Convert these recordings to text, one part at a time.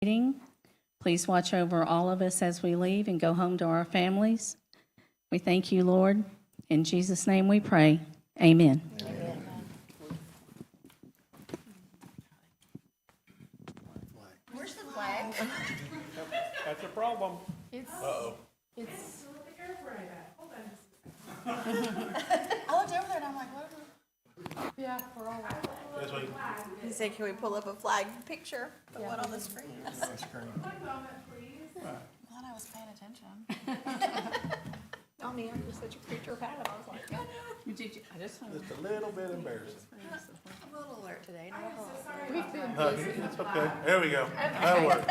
meeting. Please watch over all of us as we leave and go home to our families. We thank you, Lord. In Jesus' name we pray. Amen. Amen. Where's the flag? That's a problem. It's. Uh-oh. It's. I looked over there and I'm like, what? Yeah, we're all right. This way. He said, can we pull up a flag picture, the one on the screen? Glad I was paying attention. Donnie, I'm just such a creature of habit. I was like, Just a little bit embarrassing. I'm a little alert today. We've been No, busy. it's okay. There we go. That'll work.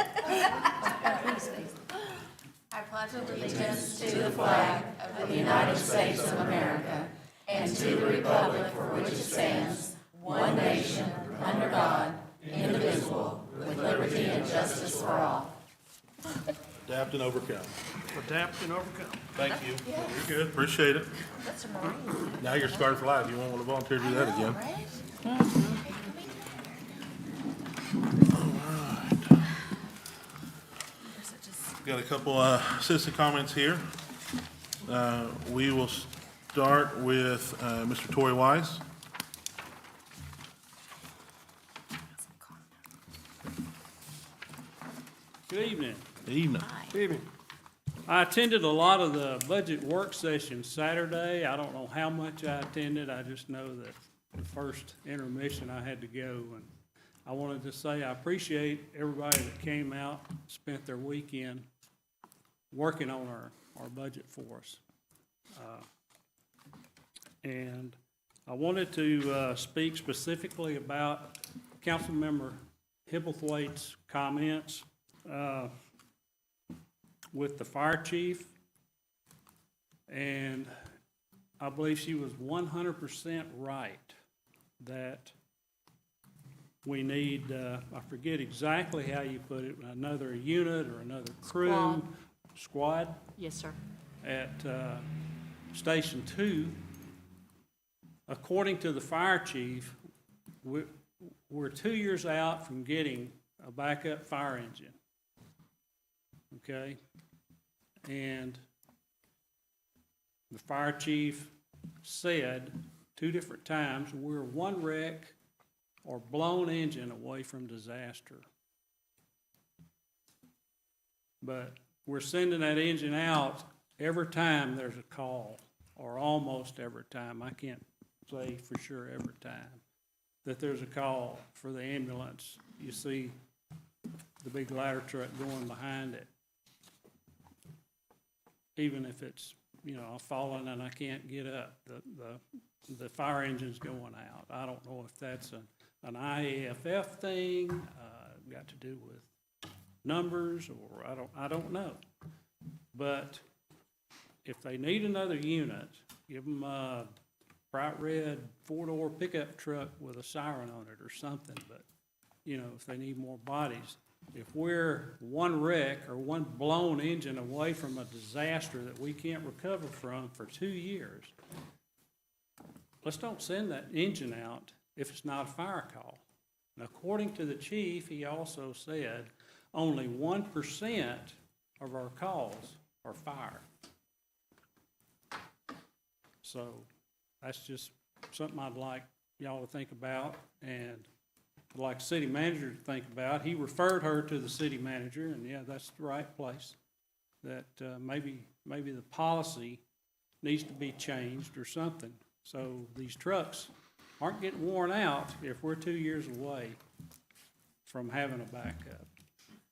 I pledge Allegiance to the flag of the United States of America and to the republic for which it stands, one nation, under God, indivisible, with liberty and justice for all. Adapt and overcome. Adapt and overcome. Thank you. You're good. Appreciate it. That's a Marine. Now you're scarred for life. You won't want to volunteer to do that again. Right? Got a couple citizen comments here. We will start with Mr. Tory Wise. Good evening. Evening. Evening. I attended a lot of the budget work sessions Saturday. I don't know how much I attended. I just know that the first intermission I had to go. And I wanted to say I appreciate everybody that came out, spent their weekend working on our budget for us. And I wanted to speak specifically about Councilmember Hibblethwaite's comments with the fire chief. And I believe she was 100% right that we need, I forget exactly how you put it, another unit or another crew. Squad Yes, sir. at Station 2. According to the fire chief, we're 2 years out from getting a backup fire engine. Okay? And the fire chief said 2 different times, we're one wreck or blown engine away from disaster. But we're sending that engine out every time there's a call, or almost every time. I can't say for sure every time that there's a call for the ambulance. You see the big ladder truck going behind it. Even if it's, I've fallen and I can't get up, the fire engine's going out. I don't know if that's an IAFF thing, got to do with numbers, or I don't know. But if they need another unit, give them a bright red 4-door pickup truck with a siren on it or something. But, if they need more bodies, if we're one wreck or one blown engine away from a disaster that we can't recover from for 2 years, let's don't send that engine out if it's not a fire call. And according to the chief, he also said only 1% of our calls are fire. So that's just something I'd like y'all to think about, and I'd like the city manager to think about. He referred her to the city manager, and yeah, that's the right place. That maybe the policy needs to be changed or something, so these trucks aren't getting worn out if we're 2 years away from having a backup.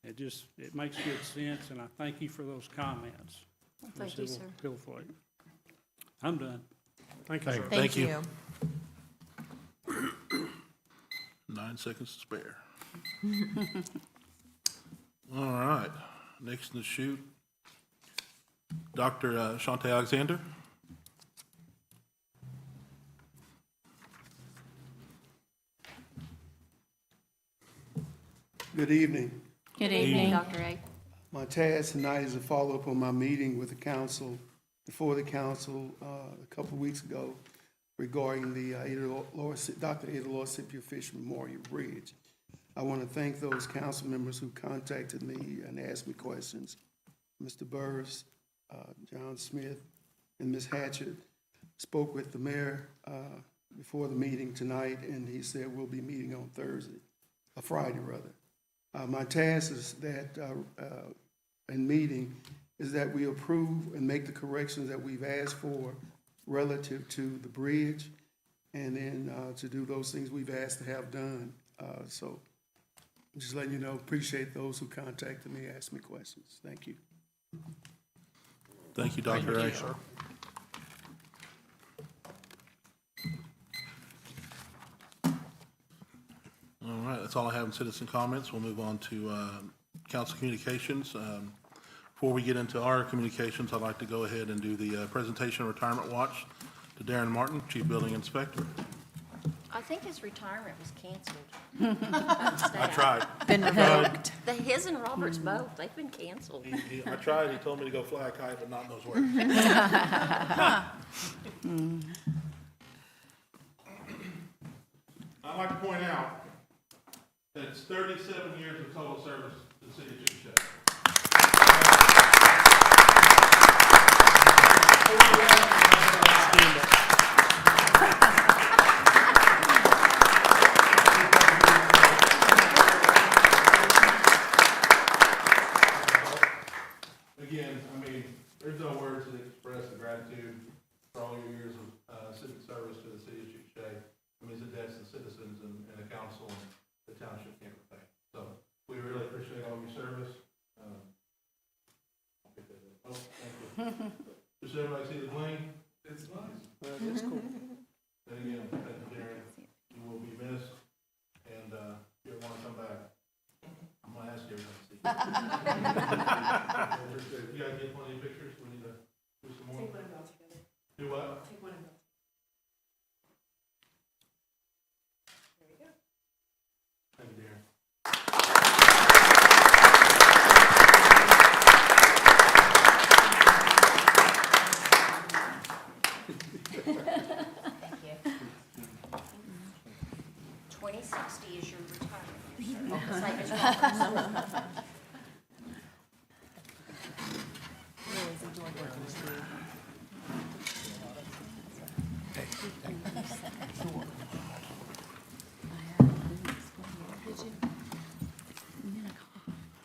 It makes good sense, and I thank you for those comments. Thank you, sir. Hibblethwaite. I'm done. Thank you, sir. Thank you. 9 seconds to spare. All right. Next in the chute, Dr. Shante Alexander. Good evening. Good evening. Dr. A. My task tonight is a follow-up on my meeting with the council, before the council, a couple of weeks ago regarding the Dr. Ada Law Scipio Fish Memorial Bridge. I want to thank those council members who contacted me and asked me questions. Mr. Burris, John Smith, and Ms. Hatchett spoke with the mayor before the meeting tonight, and he said we'll be meeting on Friday rather. My task is that, in meeting, is that we approve and make the corrections that we've asked for relative to the bridge, and then to do those things we've asked to have done. So just letting you know, appreciate those who contacted me, asked me questions. Thank you. Thank you, Dr. A. All right, that's all I have in citizen comments. We'll move on to council communications. Before we get into our communications, I'd like to go ahead and do the presentation of retirement watch to Darren Martin, Chief Building Inspector. I think his retirement was canceled. I tried. Been revoked. His and Robert's both, they've been canceled. I tried. He told me to go fly a kite, but not in those words. I'd like to point out that it's 37 years of total service to the city of Chickasha. Again, I mean, there's no words to express the gratitude for all your years of civic service to the city of Chickasha. I mean, it's a debt to the citizens and the council and the township can't repay. So we really appreciate all your service. I'll pick that up. Oh, thank you. Does everybody see the bling? It's nice. It's cool. And again, thank you, Darren. You will be missed, and if you ever want to come back, I'm gonna ask everybody to see. You guys get plenty of pictures? We need to do some more. Take one and go together. Do what? Take one and go. There you go. Thank you, Darren. Thank you. 2060 is your retirement year, sir. Same as Robert's.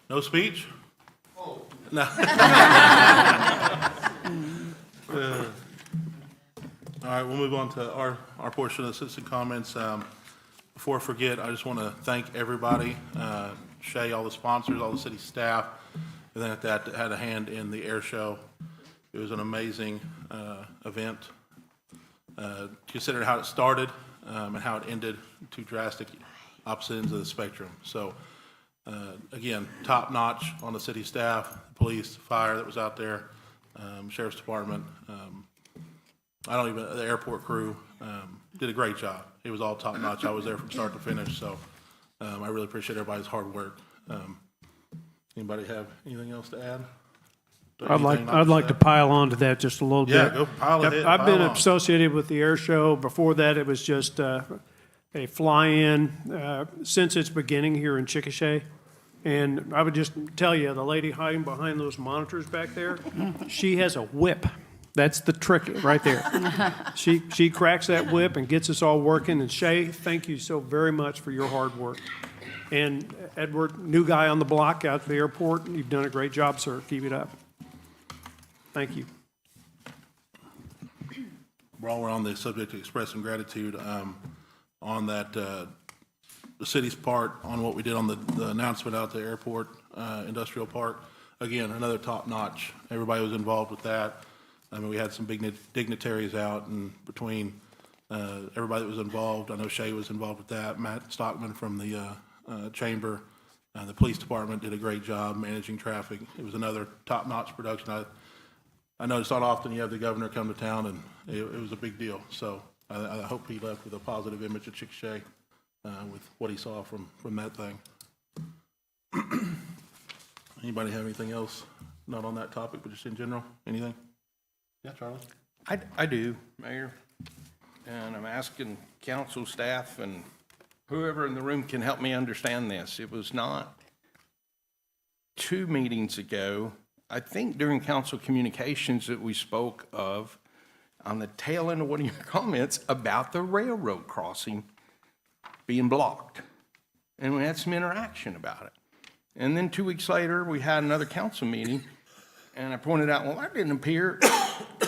No speech? No. All right, we'll move on to our portion of the citizen comments. Before I forget, I just want to thank everybody, Shay, all the sponsors, all the city staff, and then that had a hand in the air show. It was an amazing event. Considering how it started and how it ended, two drastic opposite ends of the spectrum. So, again, top notch on the city staff, police, fire that was out there, sheriff's department. The airport crew did a great job. It was all top notch. I was there from start to finish, so I really appreciate everybody's hard work. Anybody have anything else to add? I'd like to pile on to that just a little bit. Yeah, go pile it in. I've been pile on. associated with the air show. Before that, it was just a fly-in since its beginning here in Chickasha. And I would just tell you, the lady hiding behind those monitors back there, she has a whip. That's the trick right there. She cracks that whip and gets us all working. And Shay, thank you so very much for your hard work. And Edward, new guy on the block out at the airport, you've done a great job, sir. Keep it up. Thank you. While we're on the subject of expressing gratitude, on that, the city's part on what we did on the announcement out at the airport, industrial park, again, another top notch. Everybody was involved with that. I mean, we had some big dignitaries out, and between everybody that was involved, I know Shay was involved with that, Matt Stockman from the chamber, the police department did a great job managing traffic. It was another top notch production. I know it's not often you have the governor come to town, and it was a big deal. So I hope he left with a positive image of Chickasha with what he saw from that thing. Anybody have anything else, not on that topic, but just in general? Anything? Yeah, Charlie? I do, Mayor, and I'm asking council staff and whoever in the room can help me understand this. It was not 2 meetings ago, I think during council communications, that we spoke of on the tail end of one of your comments about the railroad crossing being blocked. And we had some interaction about it. And then 2 weeks later, we had another council meeting, and I pointed out, well, that didn't appear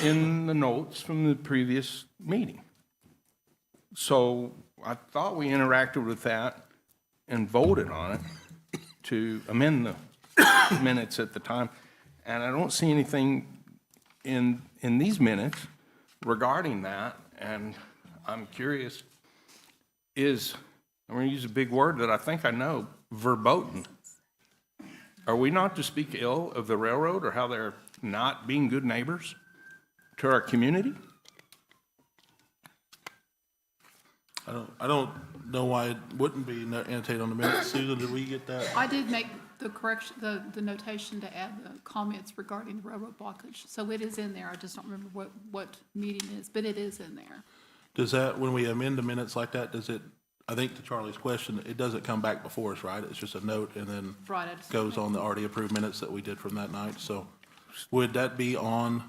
in the notes from the previous meeting. So I thought we interacted with that and voted on it to amend the minutes at the time. And I don't see anything in these minutes regarding that. And I'm curious, I'm going to use a big word that I think I know, verboten. Are we not to speak ill of the railroad or how they're not being good neighbors to our community? I don't know why it wouldn't be annotated on the minutes. Susan, did we get that? I did make the correction, the notation to add the comments regarding the railroad blockage. So it is in there. I just don't remember what meeting it is, but it is in there. Does that, when we amend the minutes like that, does it, I think to Charlie's question, it doesn't come back before us, right? It's just a note and then Right, I just- goes on the already approved minutes that we did from that night. So would that be on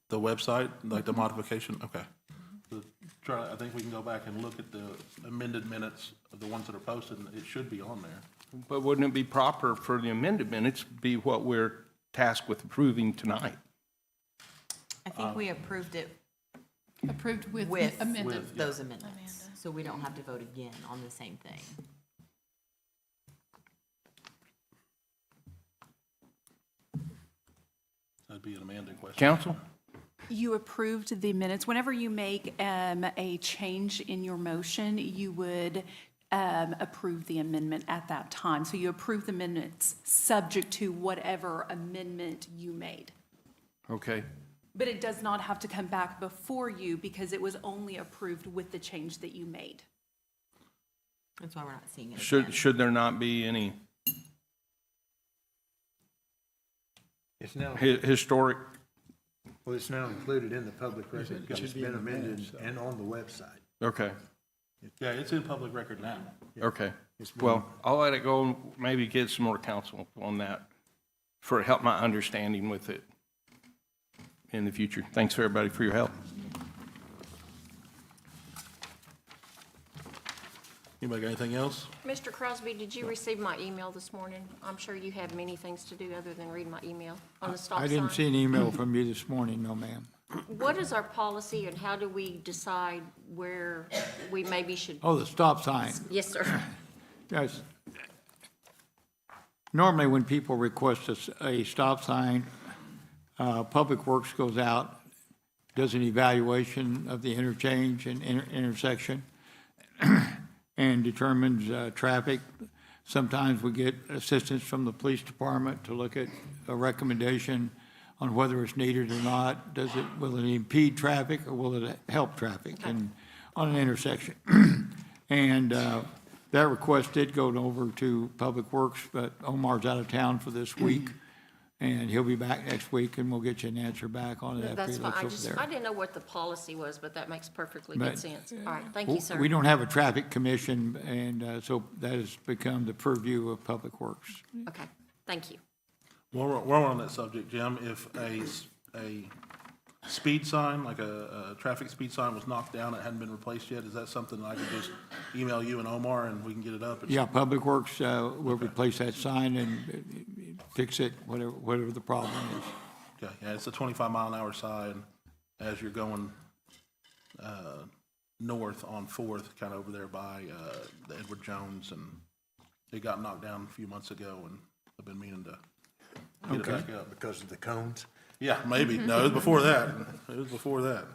the website, like the modification? Okay. So, Charlie, I think we can go back and look at the amended minutes of the ones that are posted, and it should be on there. But wouldn't it be proper for the amended minutes be what we're tasked with approving tonight? I think we approved it Approved with with amended. those amendments, so we don't have to vote again on the same thing. That'd be an Amanda question. Council? You approved the minutes. Whenever you make a change in your motion, you would approve the amendment at that time. So you approve the minutes subject to whatever amendment you made. Okay. But it does not have to come back before you because it was only approved with the change that you made. That's why we're not seeing it again. Should there not be any It's now, historic? well, it's now included in the public record because it's been amended and on the website. Okay, Yeah, it's in public record now. okay. It's been- Well, I'll let it go and maybe get some more counsel on that for help my understanding with it in the future. Thanks, everybody, for your help. Anybody got anything else? Mr. Crosby, did you receive my email this morning? I'm sure you have many things to do other than read my email on the stop sign. I didn't see an email from you this morning, no, ma'am. What is our policy and how do we decide where we maybe should? Oh, the stop sign. Yes, sir. Yes. Normally, when people request a stop sign, Public Works goes out, does an evaluation of the interchange and intersection, and determines traffic. Sometimes we get assistance from the police department to look at a recommendation on whether it's needed or not. Will it impede traffic or will it help traffic and on an intersection? And that request did go over to Public Works, but Omar's out of town for this week. And he'll be back next week, and we'll get you an answer back on it after That's he fine. looks over there. I didn't know what the policy was, but that makes perfectly But, good sense. All right, thank you, sir. We don't have a traffic commission, and so that has become the purview of Public Works. Okay, thank you. While we're on that subject, Jim, if a speed sign, like a traffic speed sign was knocked down, it hadn't been replaced yet, is that something I could just email you and Omar and we can get it up? Yeah, Public Works will replace that sign and fix it, whatever the problem is. Okay, yeah, it's a 25-mile-an-hour sign as you're going north on 4th, kind of over there by the Edward Jones, and it got knocked down a few months ago, and I've been meaning to get it back up. Because of the cones. Yeah, maybe. No, it was before that. It was before that.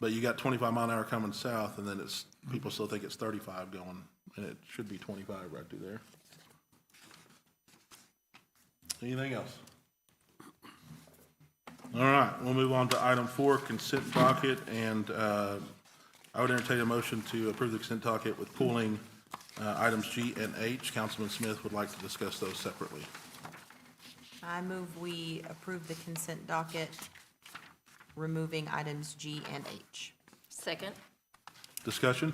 But you got 25-mile-an-hour coming south, and then people still think it's 35 going, and it should be 25 right through there. Anything else? All right, we'll move on to item 4, consent docket, and I would entertain a motion to approve the consent docket with pulling items G and H. Councilman Smith would like to discuss those separately. I move we approve the consent docket, removing items G and H. Second. Discussion?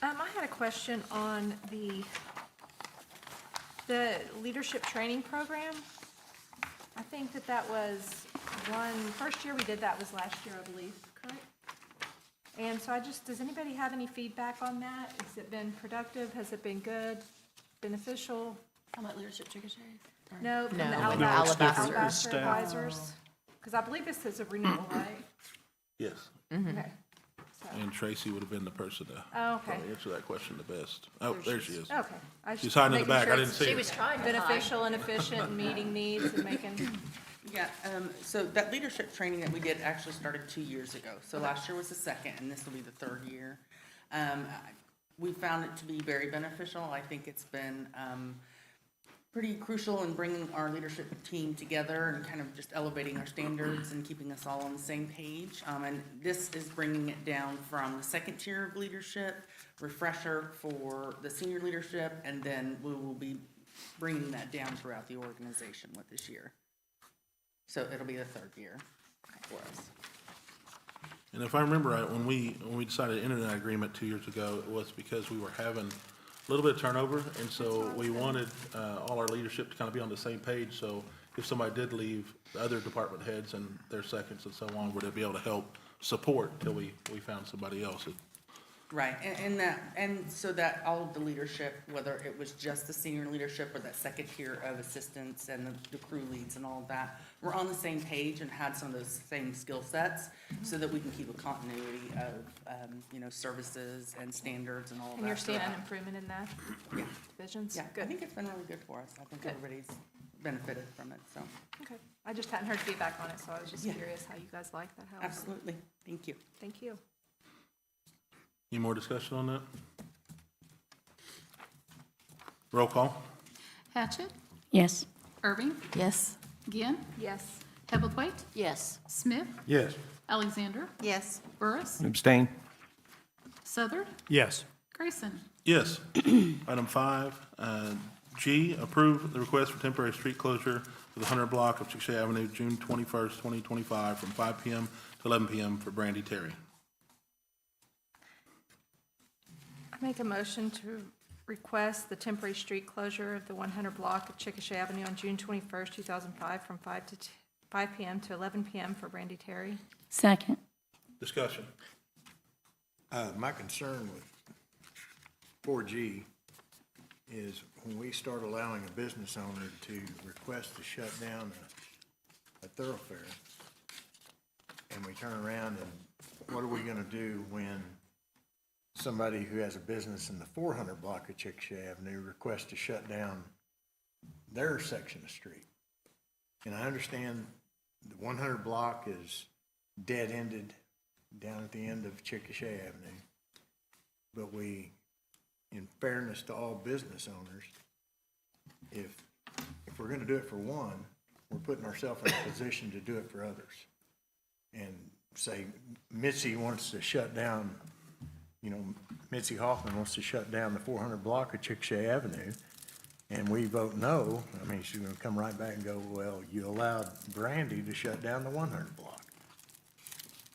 I had a question on the leadership training program. I think that was first year we did that was last year, I believe, correct? And so does anybody have any feedback on that? Has it been productive? Has it been good, beneficial? How about leadership Chickasha? No, from the No, no, it's different. It's Alabaster staff. Advisors? Because I believe this is a renewal, right? Yes. Okay. So, And Tracy would have been the person to oh, okay. probably answer that question the best. Oh, there she is. Okay. I was She's just hiding in the making back. sure I didn't it's see She her. was trying to hide. beneficial and efficient and meeting needs and making, Yeah, so that leadership training that we did actually started 2 years ago. So last year was the second, and this will be the third year. We found it to be very beneficial. I think it's been pretty crucial in bringing our leadership team together and kind of just elevating our standards and keeping us all on the same page. And this is bringing it down from the second tier of leadership, refresher for the senior leadership, and then we will be bringing that down throughout the organization with this year. So it'll be the third year for us. And if I remember right, when we decided to enter that agreement 2 years ago, it was because we were having a little bit of turnover, and so we wanted all our leadership to kind of be on the same page, so if somebody did leave, the other department heads and their seconds and so on would be able to help support till we found somebody else. Right, and so that all of the leadership, whether it was just the senior leadership or that second tier of assistants and the crew leads and all of that, were on the same page and had some of those same skill sets so that we can keep a continuity of, services and standards and all of that. and you're seeing an throughout. improvement in that Yeah, divisions? yeah, I Good. think it's been really good for us. I think Good. everybody's benefited from it, so, Okay. I just hadn't heard feedback on it, so I was just Yeah. curious how you guys like that. How- absolutely, thank you. Thank you. Any more discussion on that? Roll call? Hatchett, Yes. Irving, Yes. Ginn, Yes. Hebblethwaite, Yes. Smith, Yes. Alexander, Yes. Burris, Abstain? Southard, Yes. Grayson. Yes. Item 5, G, approve the request for temporary street closure for the 100 block of Chickasha Avenue, June 21st, 2025, from 5 PM to 11 PM for Brandy Terry. I make a motion to request the temporary street closure of the 100 block of Chickasha Avenue on June 21st, 2005, from 5 PM to 11 PM for Brandy Terry. Second. Discussion. My concern with 4G is when we start allowing a business owner to request to shut down a thoroughfare, and we turn around and what are we gonna do when somebody who has a business in the 400 block of Chickasha Avenue requests to shut down their section of street? And I understand the 100 block is dead-ended down at the end of Chickasha Avenue. But we, in fairness to all business owners, if we're gonna do it for one, we're putting ourselves in a position to do it for others. And say Mitzi wants to shut down, Mitzi Hoffman wants to shut down the 400 block of Chickasha Avenue, and we vote no, she's gonna come right back and go, well, you allowed Brandy to shut down the 100 block.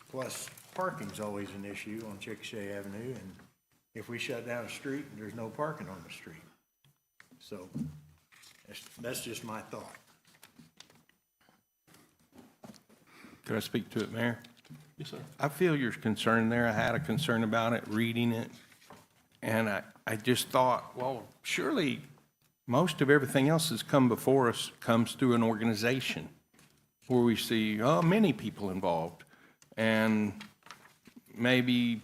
Plus, parking's always an issue on Chickasha Avenue, and if we shut down a street, there's no parking on the street. So, that's just my thought. Could I speak to it, Mayor? Yes, sir. I feel your concern there. I had a concern about it, reading it. And I just thought, well, surely most of everything else that's come before us comes through an organization where we see many people involved. And maybe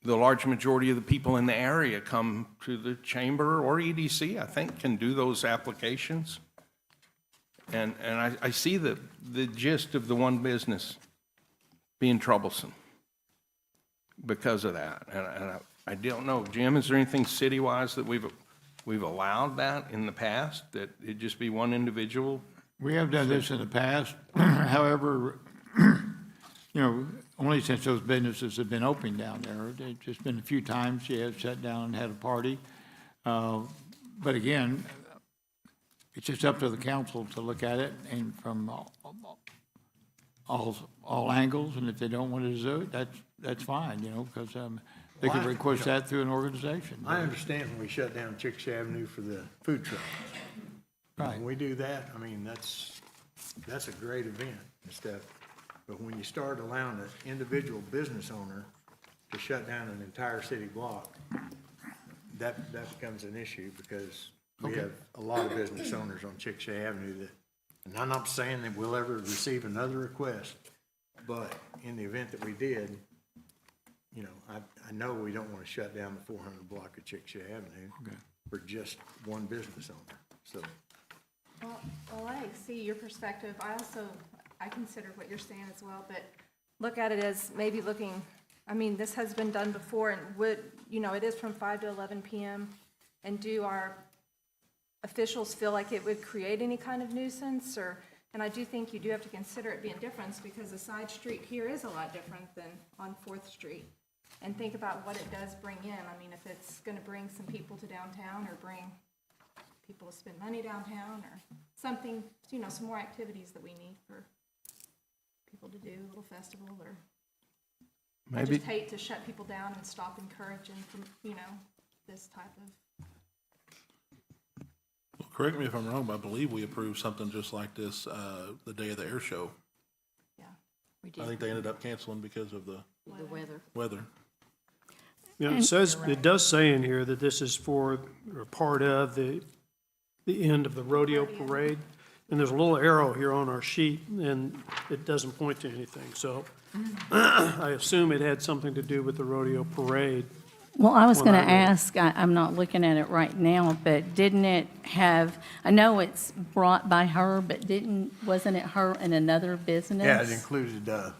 the large majority of the people in the area come to the chamber or EDC, I think, can do those applications. And I see the gist of the one business being troublesome because of that. And I don't know, Jim, is there anything city-wise that we've allowed that in the past, that it just be one individual? We have done this in the past. However, only since those businesses have been open down there. There's just been a few times you have sat down and had a party. But again, it's just up to the council to look at it and from all angles, and if they don't want to do it, that's fine, because They could request that through an organization. I understand when we shut down Chickasha Avenue for the food trucks. Right. When we do that, I mean, that's a great event and stuff. But when you start allowing an individual business owner to shut down an entire city block, that becomes an issue because we have a lot of business owners on Chickasha Avenue that, and I'm not saying that we'll ever receive another request, but in the event that we did, you know, I know we don't want to shut down the 400 block of Chickasha Avenue for just one business owner, so. Well, I see your perspective. I consider what you're saying as well, but look at it as maybe looking, I mean, this has been done before and it is from 5 to 11 PM. And do our officials feel like it would create any kind of nuisance and I do think you do have to consider it being different because the side street here is a lot different than on 4th Street. And think about what it does bring in. I mean, if it's gonna bring some people to downtown or bring people to spend money downtown or something, some more activities that we need for people to do, a little festival or. I Maybe, just hate to shut people down and stop encouraging from, this type of. Well, correct me if I'm wrong, but I believe we approved something just like this the day of the air show. Yeah. We I think they ended up canceling because of the weather. weather. Yeah, it does say in here that this is for, or part of the end of the rodeo parade. And there's a little arrow here on our sheet, and it doesn't point to anything. So I assume it had something to do with the rodeo parade. Well, I was When going to I read it. ask, I'm not looking at it right now, but didn't it have, I know it's brought by her, but wasn't it her in another business? Yeah, it included the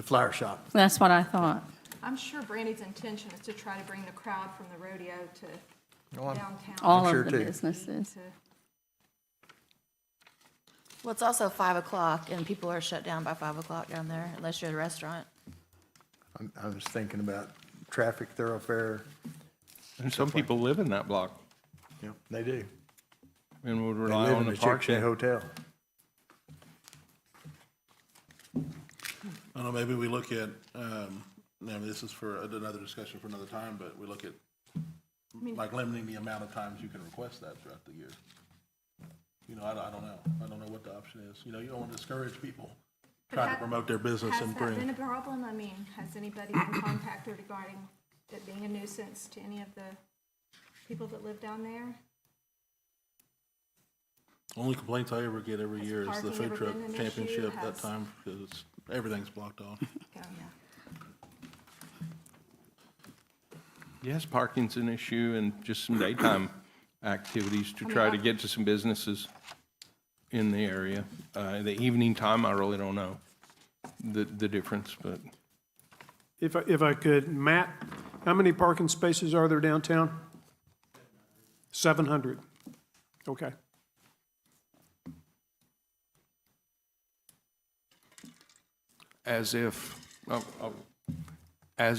flower shop. That's what I thought. I'm sure Brandy's intention is to try to bring the crowd from the rodeo to downtown. All sure of the too. businesses. to- Well, it's also 5 o'clock, and people are shut down by 5 o'clock down there, unless you're at a restaurant. I was thinking about traffic thoroughfare. and some people live in that block Yeah, they do. and would They rely live on in the the parking. Chickasha Hotel. I don't know, maybe we look at, this is for another discussion for another time, but we look at like limiting the amount of times you can request that throughout the year. I don't know. I don't know what the option is. You don't want to discourage people But trying to promote their business and Has that been bring. a problem? I mean, has anybody been contacted regarding it being a nuisance to any of the people that live down there? Only complaints I ever get every Has year is the parking food ever truck been an championship issue? that time, because everything's blocked off. Yes, parking's an issue and just some daytime activities to try to get to some businesses in the area. The evening time, I really don't know the difference, but If I could, Matt, how many parking spaces are there downtown? 700. Okay. as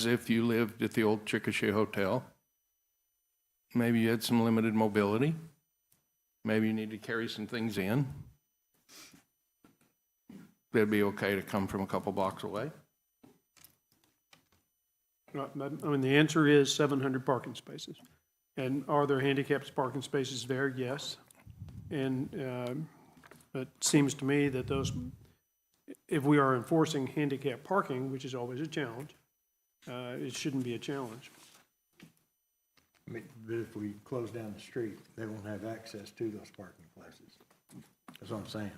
if you lived at the old Chickasha Hotel. Maybe you had some limited mobility. Maybe you need to carry some things in. It'd be okay to come from a couple blocks away. I mean, the answer is 700 parking spaces. And are there handicapped parking spaces there? Yes. And it seems to me that if we are enforcing handicap parking, which is always a challenge, it shouldn't be a challenge. I mean, but if we close down the street, they won't have access to those parking places. That's what I'm saying.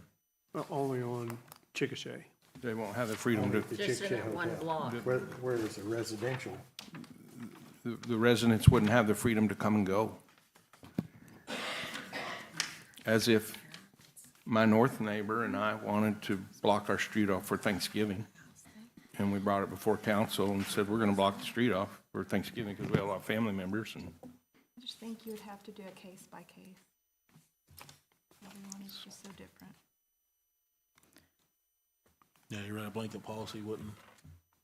Only on Chickasha. They won't have the freedom to, The Just in Chickasha that one Hotel. block. Where there's a residential. the residents wouldn't have the freedom to come and go. As if my north neighbor and I wanted to block our street off for Thanksgiving. And we brought it before council and said, we're going to block the street off for Thanksgiving because we have a lot of family members. And I just think you would have to do a case by case. Everyone is just so different. Yeah, you're right, a blanket policy wouldn't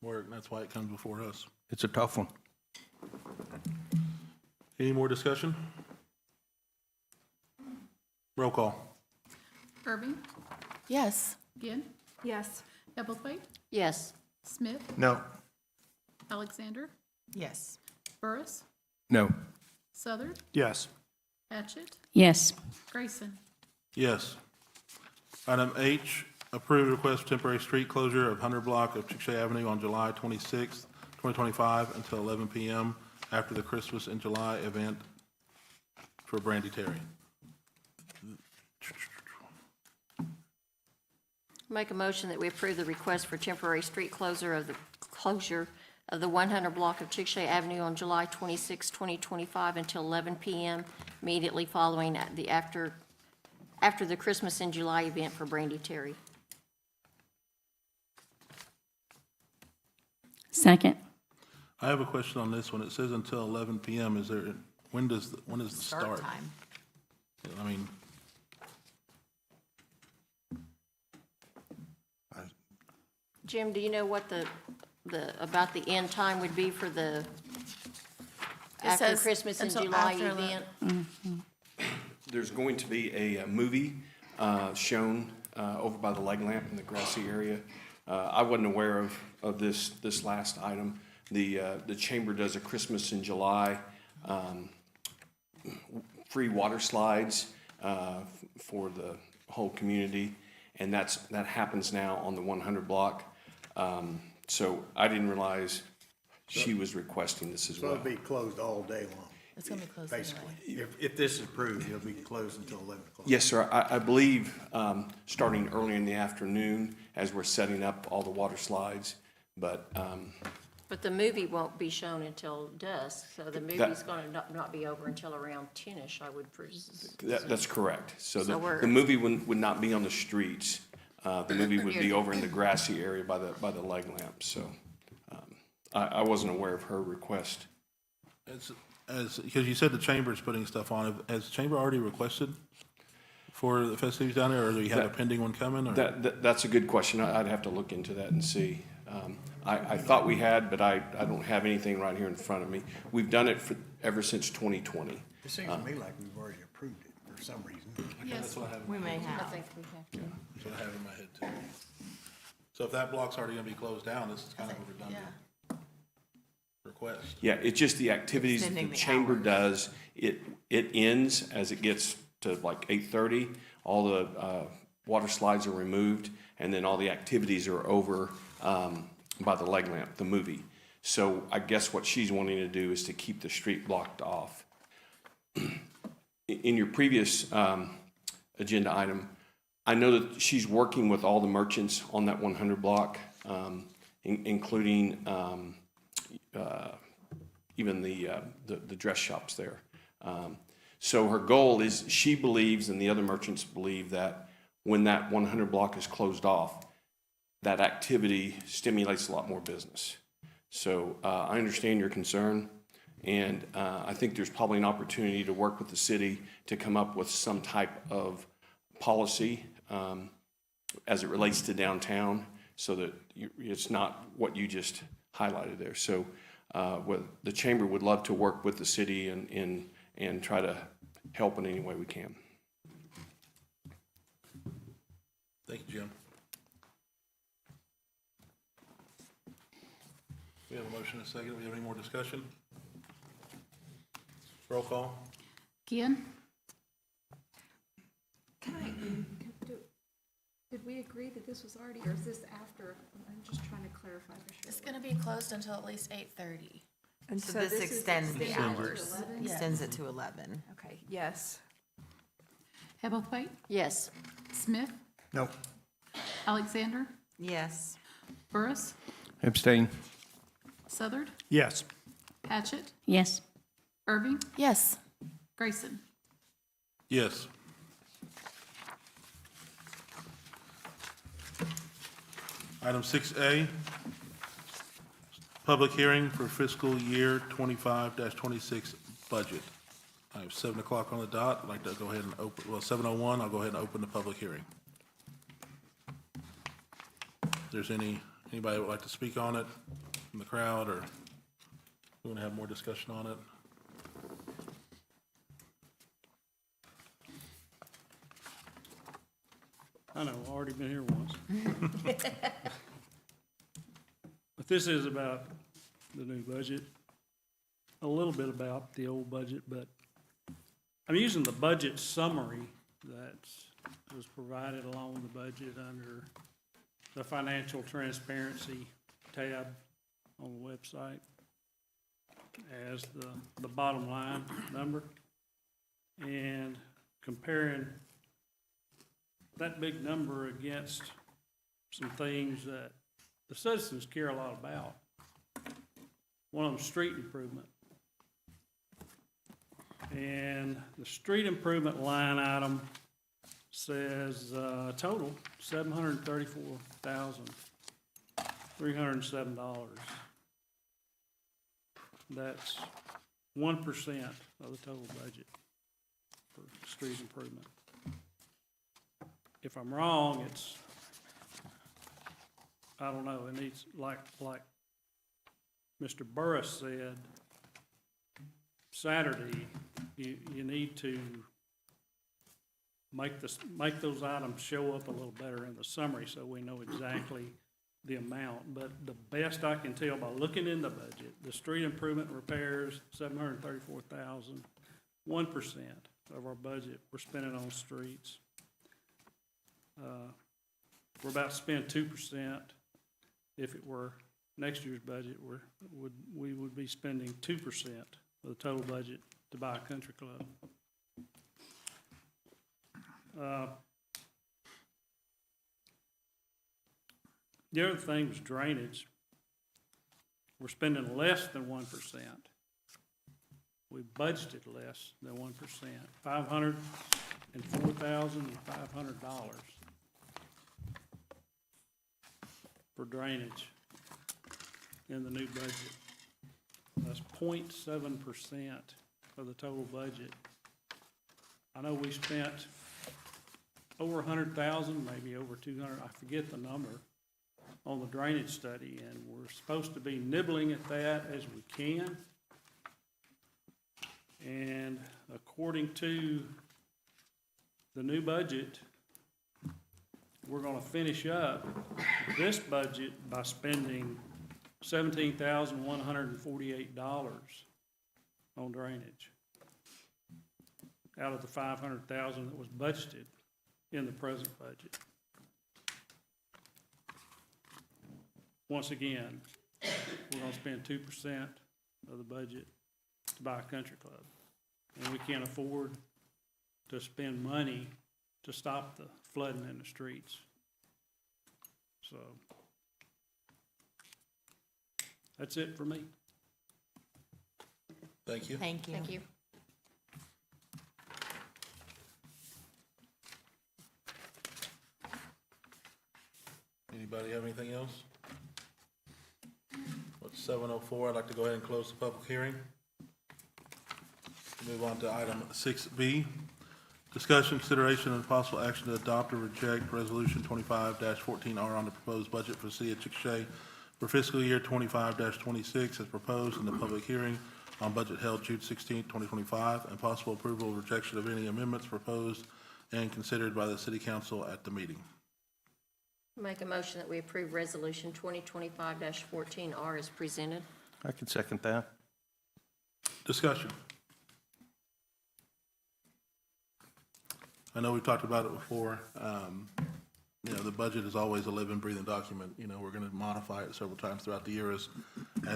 work, and that's why it comes before us. it's a tough one. Any more discussion? Roll call. Irving, Yes. Ginn, Yes. Ebblethwaite, Yes. Smith, No. Alexander, Yes. Burris, No. Southard, Yes. Hatchett, Yes. Grayson. Yes. Item H, approve request for temporary street closure of 100 block of Chickasha Avenue on July 26th, 2025 until 11 PM after the Christmas in July event for Brandy Terry. Make a motion that we approve the request for temporary street closure of the 100 block of Chickasha Avenue on July 26, 2025 until 11 PM immediately following after the Christmas in July event for Brandy Terry. Second. I have a question on this one. It says until 11 PM. Is there, when is the start? time. I mean, Jim, do you know what about the end time would be for the after says Christmas in until July after event? There's going to be a movie shown over by the leg lamp in the grassy area. I wasn't aware of this last item. The chamber does a Christmas in July free water slides for the whole community, and that happens now on the 100 block. So I didn't realize she was requesting this as So well. it'll be closed all day long, It's gonna be closed basically. anyway. If this is approved, it'll be closed until 11 o'clock. Yes, sir. I believe starting early in the afternoon as we're setting up all the water slides, but But the movie won't be shown until dusk, so the movie's going to not be over until around 10-ish, I would presume. that's correct. So So we're- the movie would not be on the streets. The movie would be over in the grassy area by the leg lamp. So I wasn't aware of her request. because you said the chamber's putting stuff on. Has the chamber already requested for the festivities down there, or do you have a pending one coming? Or? That's a good question. I'd have to look into that and see. I thought we had, but I don't have anything right here in front of me. We've done it ever since 2020. It seems to me like we've already approved it for some reason. That's what I have. We may I have. think we have to. That's what I have in my head too. So if that block's already gonna be closed down, this is kind of a redundant request. Yeah, it's just the activities that Extending the the chamber hours. does, it ends as it gets to like 8:30. All the water slides are removed, and then all the activities are over by the leg lamp, the movie. So I guess what she's wanting to do is to keep the street blocked off. In your previous agenda item, I know that she's working with all the merchants on that 100 block, including even the dress shops there. So her goal is, she believes, and the other merchants believe, that when that 100 block is closed off, that activity stimulates a lot more business. So I understand your concern, and I think there's probably an opportunity to work with the city to come up with some type of policy as it relates to downtown, so that it's not what you just highlighted there. So the chamber would love to work with the city and try to help in any way we can. Thank you, Jim. We have a motion and a second. We have any more discussion? Roll call. Gian, Did we agree that this was already, or is this after? I'm just trying to clarify for sure. It's gonna be closed until at least 8:30. And So this extends the hours, Yes. extends it to 11. Okay, yes. Hebblethwaite, Yes. Smith, No. Alexander, Yes. Burris, Abstain. Southard, Yes. Hatchett, Yes. Irving, Yes. Grayson. Yes. Item 6A, public hearing for fiscal year 25-26 budget. I have 7 o'clock on the dot. I'd like to go ahead and open, 7:01, I'll go ahead and open the public hearing. If there's anybody that would like to speak on it from the crowd, or you want to have more discussion on it? I know, I've already been here once. But this is about the new budget. a little bit about the old budget, but I'm using the budget summary that was provided along with the budget under the financial transparency tab on the website as the bottom line number, and comparing that big number against some things that the citizens care a lot about. One of them, street improvement. And the street improvement line item says, total $734,307. That's 1% of the total budget for street improvement. If I'm wrong, it's, I don't know, it needs, like Mr. Burris said Saturday, you need to make those items show up a little better in the summary so we know exactly the amount. But the best I can tell by looking in the budget, the street improvement repairs, $734,000, 1% of our budget we're spending on streets. We're about to spend 2%. If it were next year's budget, we would be spending 2% of the total budget to buy a country club. The other thing was drainage. We're spending less than 1%. We budgeted less than 1%, $504,500 for drainage in the new budget. That's 0.7% of the total budget. I know we spent over 100,000, maybe over 200, I forget the number, on the drainage study, and we're supposed to be nibbling at that as we can. And according to the new budget, we're gonna finish up this budget by spending $17,148 on drainage out of the $500,000 that was budgeted in the present budget. Once again, we're gonna spend 2% of the budget to buy a country club. And we can't afford to spend money to stop the flooding in the streets. So, that's it for me. Thank you. Thank you. Thank you. Anybody have anything else? It's 7:04. I'd like to go ahead and close the public hearing. Move on to item 6B. Discussion, consideration, and possible action to adopt or reject Resolution 25-14R on the proposed budget for the city of Chickasha for fiscal year 25-26 as proposed in the public hearing on budget held June 16, 2025, and possible approval or rejection of any amendments proposed and considered by the city council at the meeting. Make a motion that we approve Resolution 2025-14R as presented. I can second that. Discussion. I know we've talked about it before. You know, the budget is always a living, breathing document. You know, we're going to modify it several times throughout the year as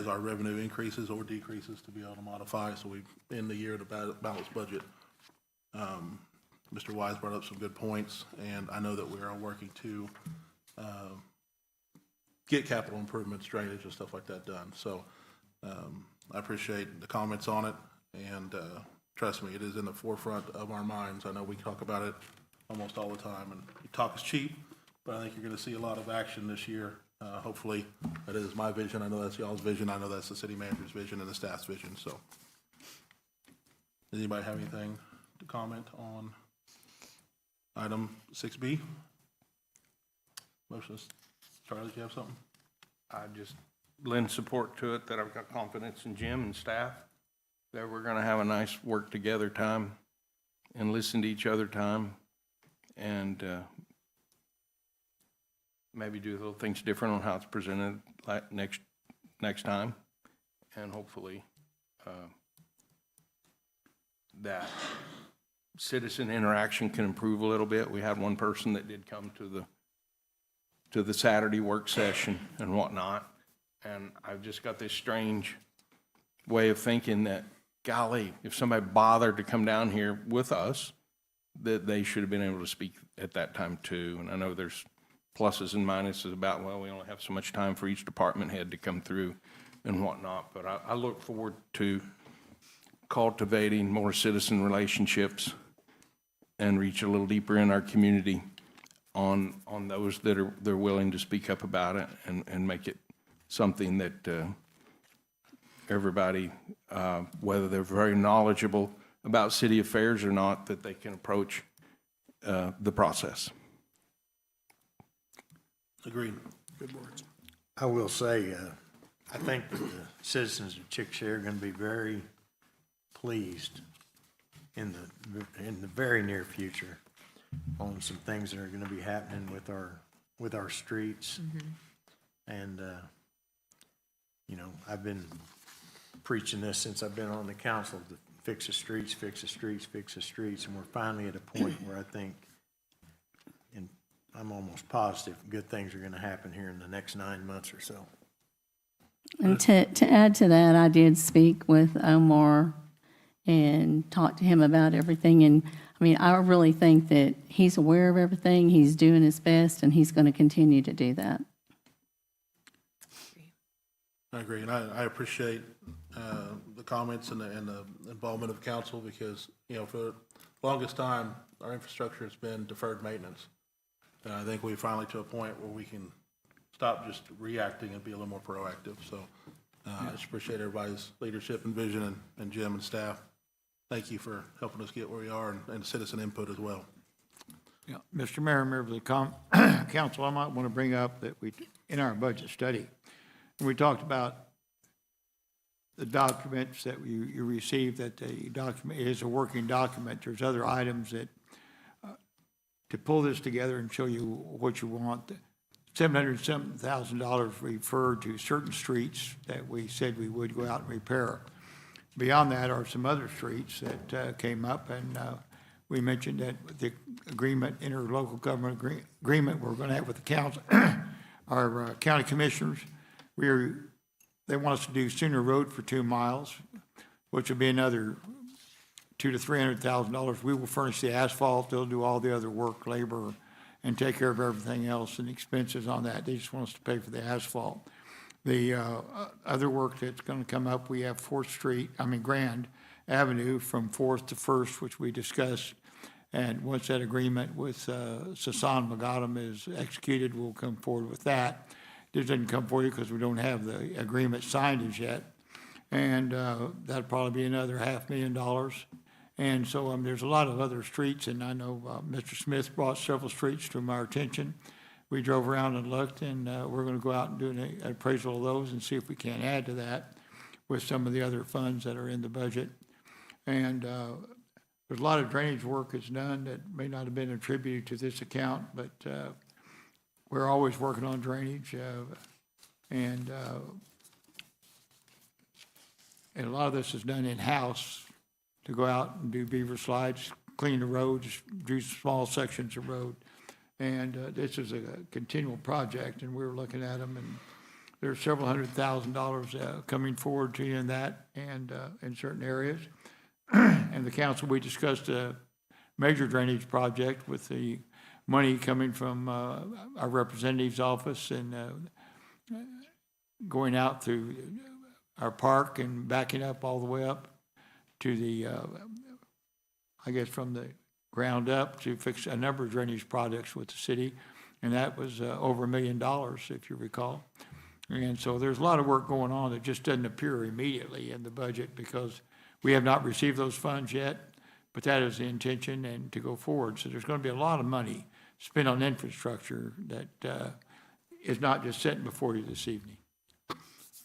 our revenue increases or decreases to be able to modify. So we end the year at a balanced budget. Mr. Wise brought up some good points, and I know that we are working to get capital improvements, drainage, and stuff like that done. So I appreciate the comments on it, and trust me, it is in the forefront of our minds. I know we talk about it almost all the time, and talk is cheap, but I think you're going to see a lot of action this year. Hopefully, that is my vision. I know that's y'all's vision. I know that's the city manager's vision and the staff's vision. So, does anybody have anything to comment on item 6B? Motions. Charlie, do you have something? I just lend support to it, that I've got confidence in Jim and staff, that we're gonna have a nice work together time and listen to each other time, and maybe do little things different on how it's presented like next time, and hopefully that citizen interaction can improve a little bit. We had one person that did come to the Saturday work session and whatnot, and I've just got this strange way of thinking that, golly, if somebody bothered to come down here with us, that they should have been able to speak at that time too. And I know there's pluses and minuses about, well, we only have so much time for each department head to come through and whatnot, but I look forward to cultivating more citizen relationships and reach a little deeper in our community on those that they're willing to speak up about it and make it something that everybody, whether they're very knowledgeable about city affairs or not, that they can approach the process. Agreed. Good words. I will say, I think that the citizens of Chickasha are going to be very pleased in the very near future on some things that are going to be happening with our streets. And, you know, I've been preaching this since I've been on the council, to fix the streets, fix the streets, fix the streets, and we're finally at a point where I think, and I'm almost positive, good things are going to happen here in the next 9 months or so. And to add to that, I did speak with Omar and talked to him about everything. And I mean, I really think that he's aware of everything, he's doing his best, and he's going to continue to do that. I agree, and I appreciate the comments and the involvement of council, because, you know, for the longest time, our infrastructure has been deferred maintenance. And I think we're finally to a point where we can stop just reacting and be a little more proactive. So I just appreciate everybody's leadership and vision, and Jim and staff. Thank you for helping us get where we are, and citizen input as well. Yeah, Mr. Mayor, members of the council, I might want to bring up that in our budget study, we talked about the documents that you received, that the document is a working document. There's other items that, to pull this together and show you what you want, $707,000 referred to certain streets that we said we would go out and repair. Beyond that are some other streets that came up, and we mentioned that the agreement, interlocal government agreement we're going to have with the council, our county commissioners, they want us to do Sooner Road for 2 miles, which will be another $200,000 to $300,000. We will furnish the asphalt. They'll do all the other work, labor, and take care of everything else and expenses on that. They just want us to pay for the asphalt. The other work that's going to come up, we have Grand Avenue from 4th to 1st, which we discussed. And once that agreement with Sasan Magadam is executed, we'll come forward with that. This didn't come forward because we don't have the agreement signed as yet. And that'll probably be another $500,000. And so there's a lot of other streets, and I know Mr. Smith brought several streets to my attention. We drove around and looked, and we're going to go out and do an appraisal of those and see if we can add to that with some of the other funds that are in the budget. And there's a lot of drainage work that's done that may not have been attributed to this account, but we're always working on drainage, and a lot of this is done in-house, to go out and do beaver slides, clean the roads, do small sections of road. And this is a continual project, and we're looking at them, and there's several $100,000 coming forward to you in that, and in certain areas. And the council, we discussed a major drainage project with the money coming from our representative's office, and going out through our park and backing up all the way up to the, I guess from the ground up, to fix a number of drainage projects with the city. And that was over $1 million, if you recall. And so there's a lot of work going on that just doesn't appear immediately in the budget, because we have not received those funds yet, but that is the intention, and to go forward. So there's going to be a lot of money spent on infrastructure that is not just sitting before you this evening.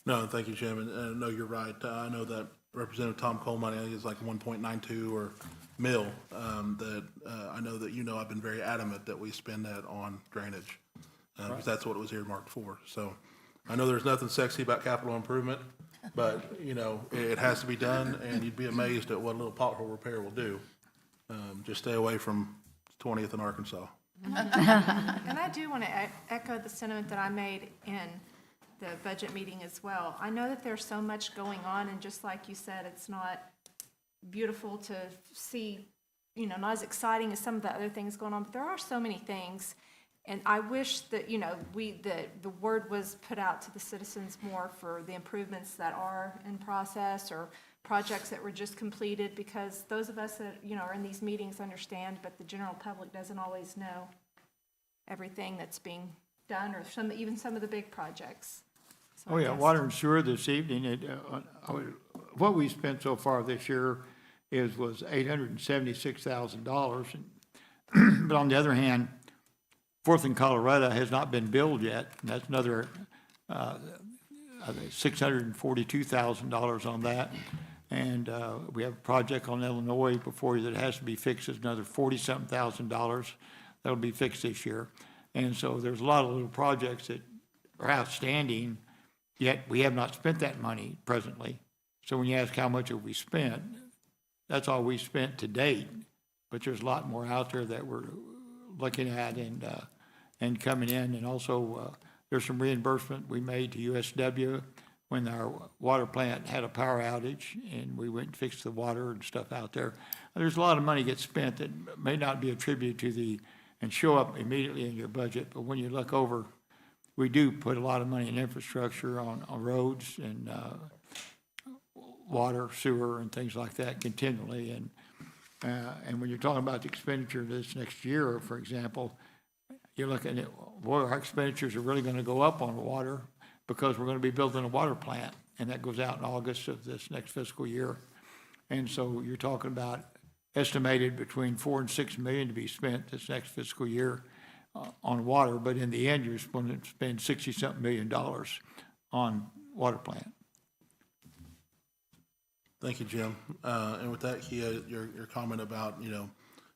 No, thank you, Jim, and no, you're right. I know that Representative Tom Coleman, I think it's like 1.92 or mil, that I know that, you know, I've been very adamant that we spend that on drainage, because that's what it was earmarked for. So I know there's nothing sexy about capital improvement, but, you know, it has to be done, and you'd be amazed at what a little pothole repair will do. Just stay away from 20th and Arkansas. And I do want to echo the sentiment that I made in the budget meeting as well. I know that there's so much going on, and just like you said, it's not beautiful to see, you know, not as exciting as some of the other things going on, but there are so many things. And I wish that, you know, the word was put out to the citizens more for the improvements that are in process or projects that were just completed, because those of us that, you know, are in these meetings understand, but the general public doesn't always know everything that's being done, or even some of the big projects. So Oh, I yeah, guess- water and sewer this evening, what we spent so far this year was $876,000. But on the other hand, Fourth and Colorado has not been billed yet, and that's another, I think $642,000 on that. And we have a project on Illinois before you that has to be fixed, it's another $40-something thousand. That'll be fixed this year. And so there's a lot of little projects that are outstanding, yet we have not spent that money presently. So when you ask how much have we spent, that's all we spent to date. But there's a lot more out there that we're looking at and coming in. And also, there's some reimbursement we made to USW when our water plant had a power outage, and we went and fixed the water and stuff out there. There's a lot of money gets spent that may not be attributed to and show up immediately in your budget, but when you look over, we do put a lot of money in infrastructure on roads and water, sewer, and things like that continually. And when you're talking about the expenditure this next year, for example, you're looking at, boy, our expenditures are really going to go up on water because we're going to be building a water plant, and that goes out in August of this next fiscal year. And so you're talking about estimated between $4 and $6 million to be spent this next fiscal year on water, but in the end, you're going to spend $60-something million on water plant. Thank you, Jim. And with that, Kia, your comment about, you know,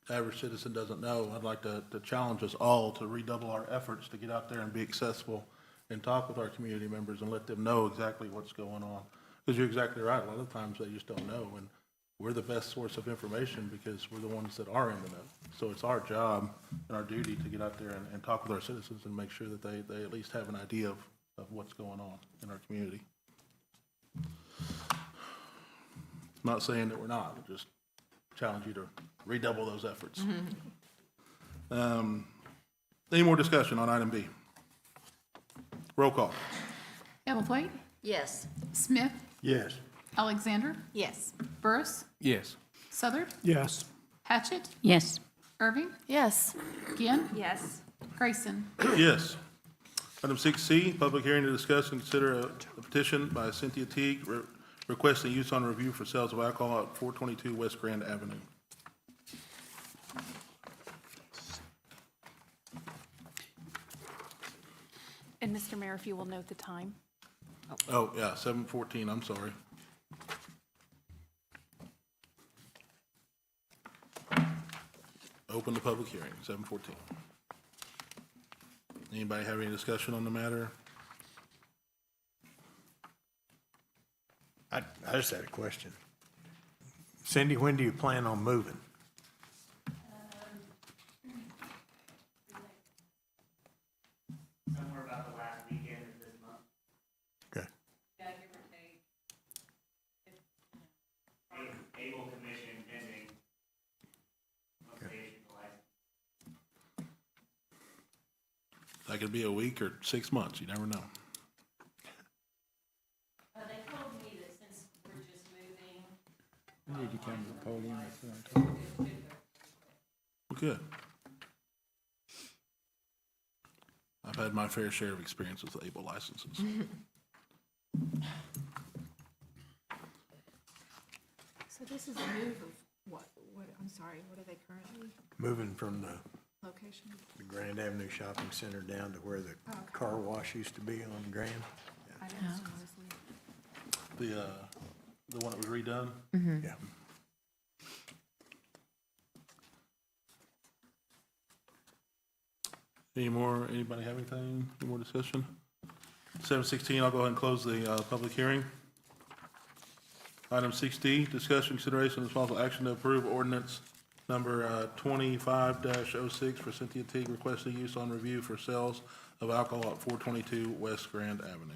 the average citizen doesn't know, I'd like to challenge us all to redouble our efforts to get out there and be accessible and talk with our community members and let them know exactly what's going on. Because you're exactly right, a lot of times they just don't know, and we're the best source of information because we're the ones that are in the know. So it's our job and our duty to get out there and talk with our citizens and make sure that they at least have an idea of what's going on in our community. Not saying that we're not, I just challenge you to redouble those efforts. Any more discussion on item B? Roll call. Ebblethwaite, Yes. Smith, Yes. Alexander, Yes. Burris, Yes. Southard, Yes. Hatchett, Yes. Irving, Yes. Ginn, Yes. Grayson. Yes. Item 6C, public hearing to discuss and consider a petition by Cynthia Teague requesting use on review for sales of alcohol at 422 West Grand Avenue. And Mr. Mayor, if you will note the time. Oh, yeah, 7:14, I'm sorry. Open the public hearing, 7:14. Anybody have any discussion on the matter? I just had a question. Cindy, when do you plan on moving? Somewhere about the last weekend of this month. Okay. Yeah, give or take. Able commission pending notification of license. That could be a week or 6 months, you never know. They told me that since we're just moving. You need to come to the podium. That's what I'm talking about. Well, good. I've had my fair share of experience with able licenses. So this is a move of what, I'm sorry, what are they currently, Moving from the location? Grand Avenue Shopping Center down to where the car wash used to be on Grand. I didn't know Leslie. The one that was redone? Yeah. Anybody have anything? Any more discussion? 7:16, I'll go ahead and close the public hearing. Item 6D, discussion, consideration, and possible action to approve ordinance number 25-06 for Cynthia Teague requesting use on review for sales of alcohol at 422 West Grand Avenue.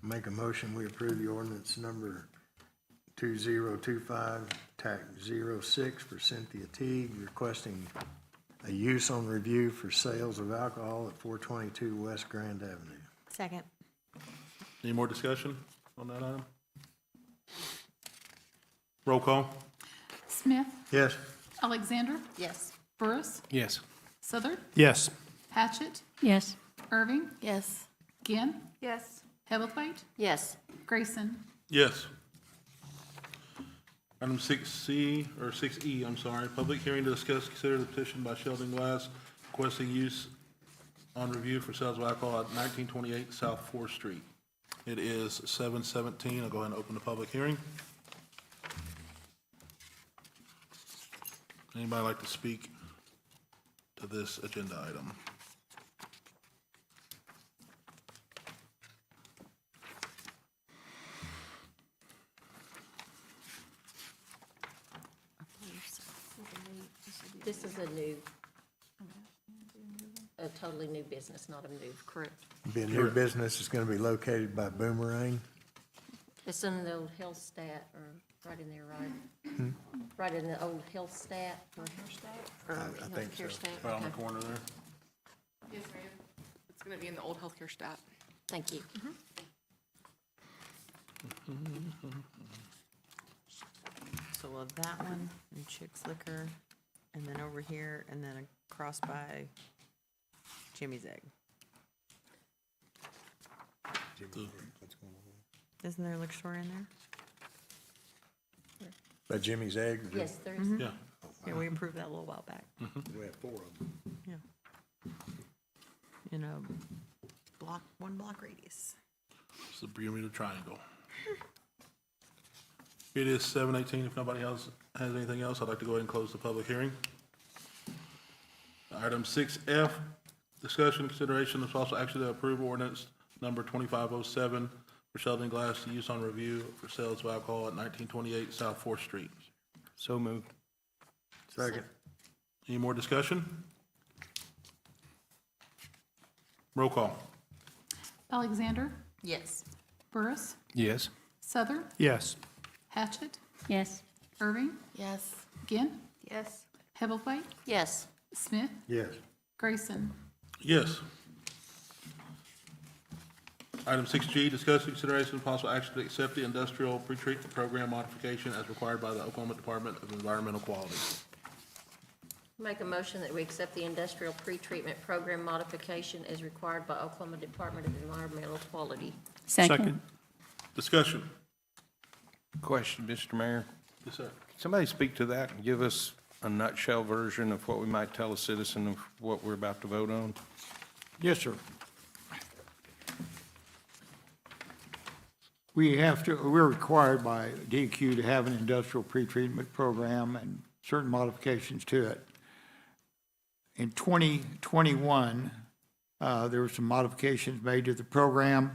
Make a motion, we approve the ordinance number 2025, TAC 06 for Cynthia Teague, requesting a use on review for sales of alcohol at 422 West Grand Avenue. Second. Any more discussion on that item? Roll call. Smith, Yes. Alexander, Yes. Burris, Yes. Southard, Yes. Hatchett, Yes. Irving, Yes. Ginn, Yes. Heathersworth, Yes. Grayson. Yes. Item 6C, or 6E, I'm sorry, public hearing to discuss, consider the petition by Sheldon Glass requesting use on review for sales of alcohol at 1928 South 4th Street. It is 7:17. I'll go ahead and open the public hearing. Anybody like to speak to this agenda item? This is a totally new business, not a move, correct? Be a new business, it's gonna be located by Boomerang. It's in the old health stat, or right in there, right? Right in the old health stat, or I think healthcare so. stat? Right on the Okay. corner there. Yes, ma'am. It's going to be in the old healthcare stat. Thank you. So we'll have that one, and Chick's Liquor, and then over here, and then across by Jimmy's Egg. Isn't there a liquor store in there? By Jimmy's Egg? Yes, there is. Yeah. Yeah, we improved that a little while back. We have 4 of them. Yeah. In a one block radius. It's the Bermuda Triangle. It is 7:18. If nobody else has anything else, I'd like to go ahead and close the public hearing. Item 6F, discussion, consideration, and possible action to approve ordinance number 2507 for Sheldon Glass to use on review for sales of alcohol at 1928 South 4th Street. So moved. Second. Any more discussion? Roll call. Alexander, Yes. Burris, Yes. Southard, Yes. Hatchett, Yes. Irving, Yes. Ginn, Yes. Heathersworth, Yes. Smith, Yes. Grayson. Yes. Item 6G, discuss consideration and possible action to accept the industrial pretreatment program modification as required by the Oklahoma Department of Environmental Quality. Make a motion that we accept the industrial pretreatment program modification as required by Oklahoma Department of Environmental Quality. Second. Discussion. Question, Mr. Mayor. Yes, sir. Can somebody speak to that and give us a nutshell version of what we might tell a citizen of what we're about to vote on? Yes, sir. We're required by DEQ to have an industrial pretreatment program and certain modifications to it. In 2021, there were some modifications made to the program.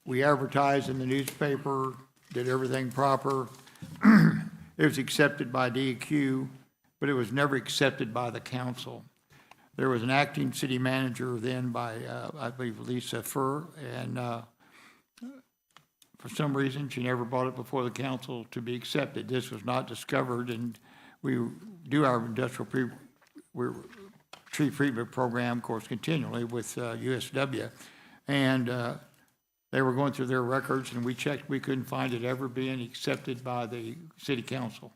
We advertised in the newspaper, did everything proper. It was accepted by DEQ, but it was never accepted by the council. There was an acting city manager then by, I believe, Lisa Furr, and for some reason, she never brought it before the council to be accepted. This was not discovered, and we do our industrial tree treatment program, of course, continually with USW. And they were going through their records, and we checked, we couldn't find it ever being accepted by the city council.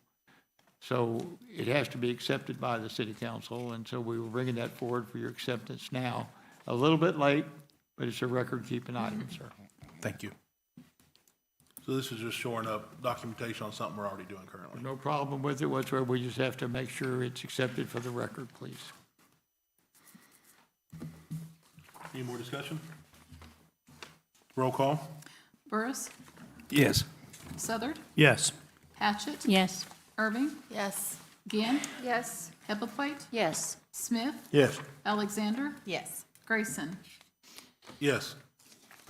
So it has to be accepted by the city council, and so we were bringing that forward for your acceptance now. A little bit late, but it's a record-keeping item, sir. Thank you. So this is just shoring up documentation on something we're already doing currently. No problem with it whatsoever. We just have to make sure it's accepted for the record, please. Any more discussion? Roll call. Burris, Yes. Southard, Yes. Hatchett, Yes. Irving, Yes. Ginn, Yes. Heathersworth, Yes. Smith, Yes. Alexander, Yes. Grayson. Yes.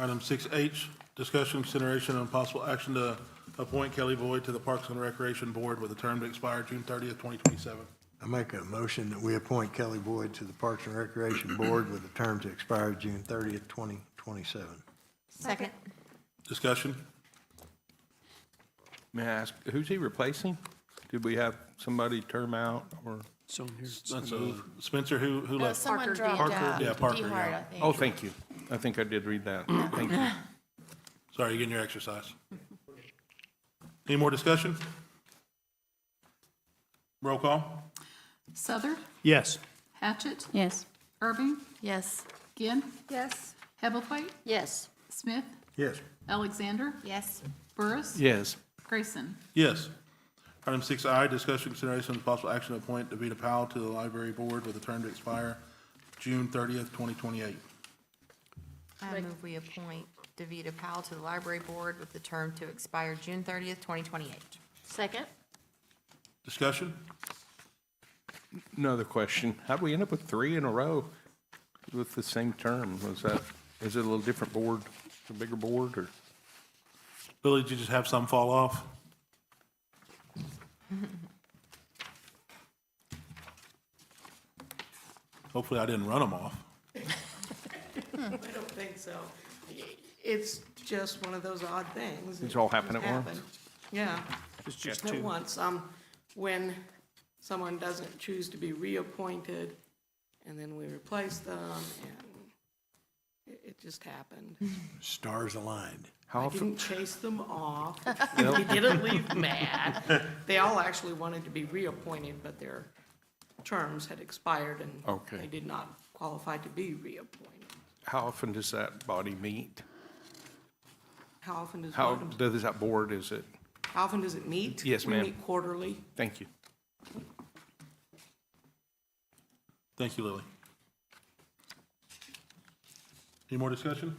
Item 6H, discussion, consideration, and possible action to appoint Kelly Boyd to the Parks and Recreation Board with a term to expire June 30th, 2027. I make a motion that we appoint Kelly Boyd to the Parks and Recreation Board with a term to expire June 30th, 2027. Second. Discussion? May I ask, who's he replacing? Did we have somebody term out, or? So That's Spencer, who left? Someone Parker dropped Parker. out. Yeah, Parker, Dehart, yeah. I think. Oh, thank you. I think I did read that. Thank you. Sorry, you're getting your exercise. Any more discussion? Roll call? Southard, Yes. Hatchett, Yes. Irving, Yes. Ginn, Yes. Hebblethwaite, Yes. Smith, Yes. Alexander, Yes. Burris, Yes. Grayson. Yes. Item 6I, discussion, consideration, and possible action to appoint Davita Powell to the Library Board with a term to expire June 30th, 2028. I move we appoint Davita Powell to the library board with the term to expire June 30th, 2028. Second? Discussion? Another question. How'd we end up with 3 in a row with the same term? Is it a little different board, a bigger board, or? Billy, did you just have some fall off? Hopefully I didn't run them off. I don't think so. It's just one of those odd things. These all happen It at once? happened. Yeah. It's just At two. once. When someone doesn't choose to be reappointed, and then we replace them, and it just happened. Stars aligned. How I often? didn't chase them off. They didn't leave mad. They all actually wanted to be reappointed, but their terms had expired, and Okay. they did not qualify to be reappointed. How often does that body meet? How often does How what- does that board, is it? How often does it meet? Yes, ma'am. We meet quarterly. Thank you. Thank you, Lily. Any more discussion?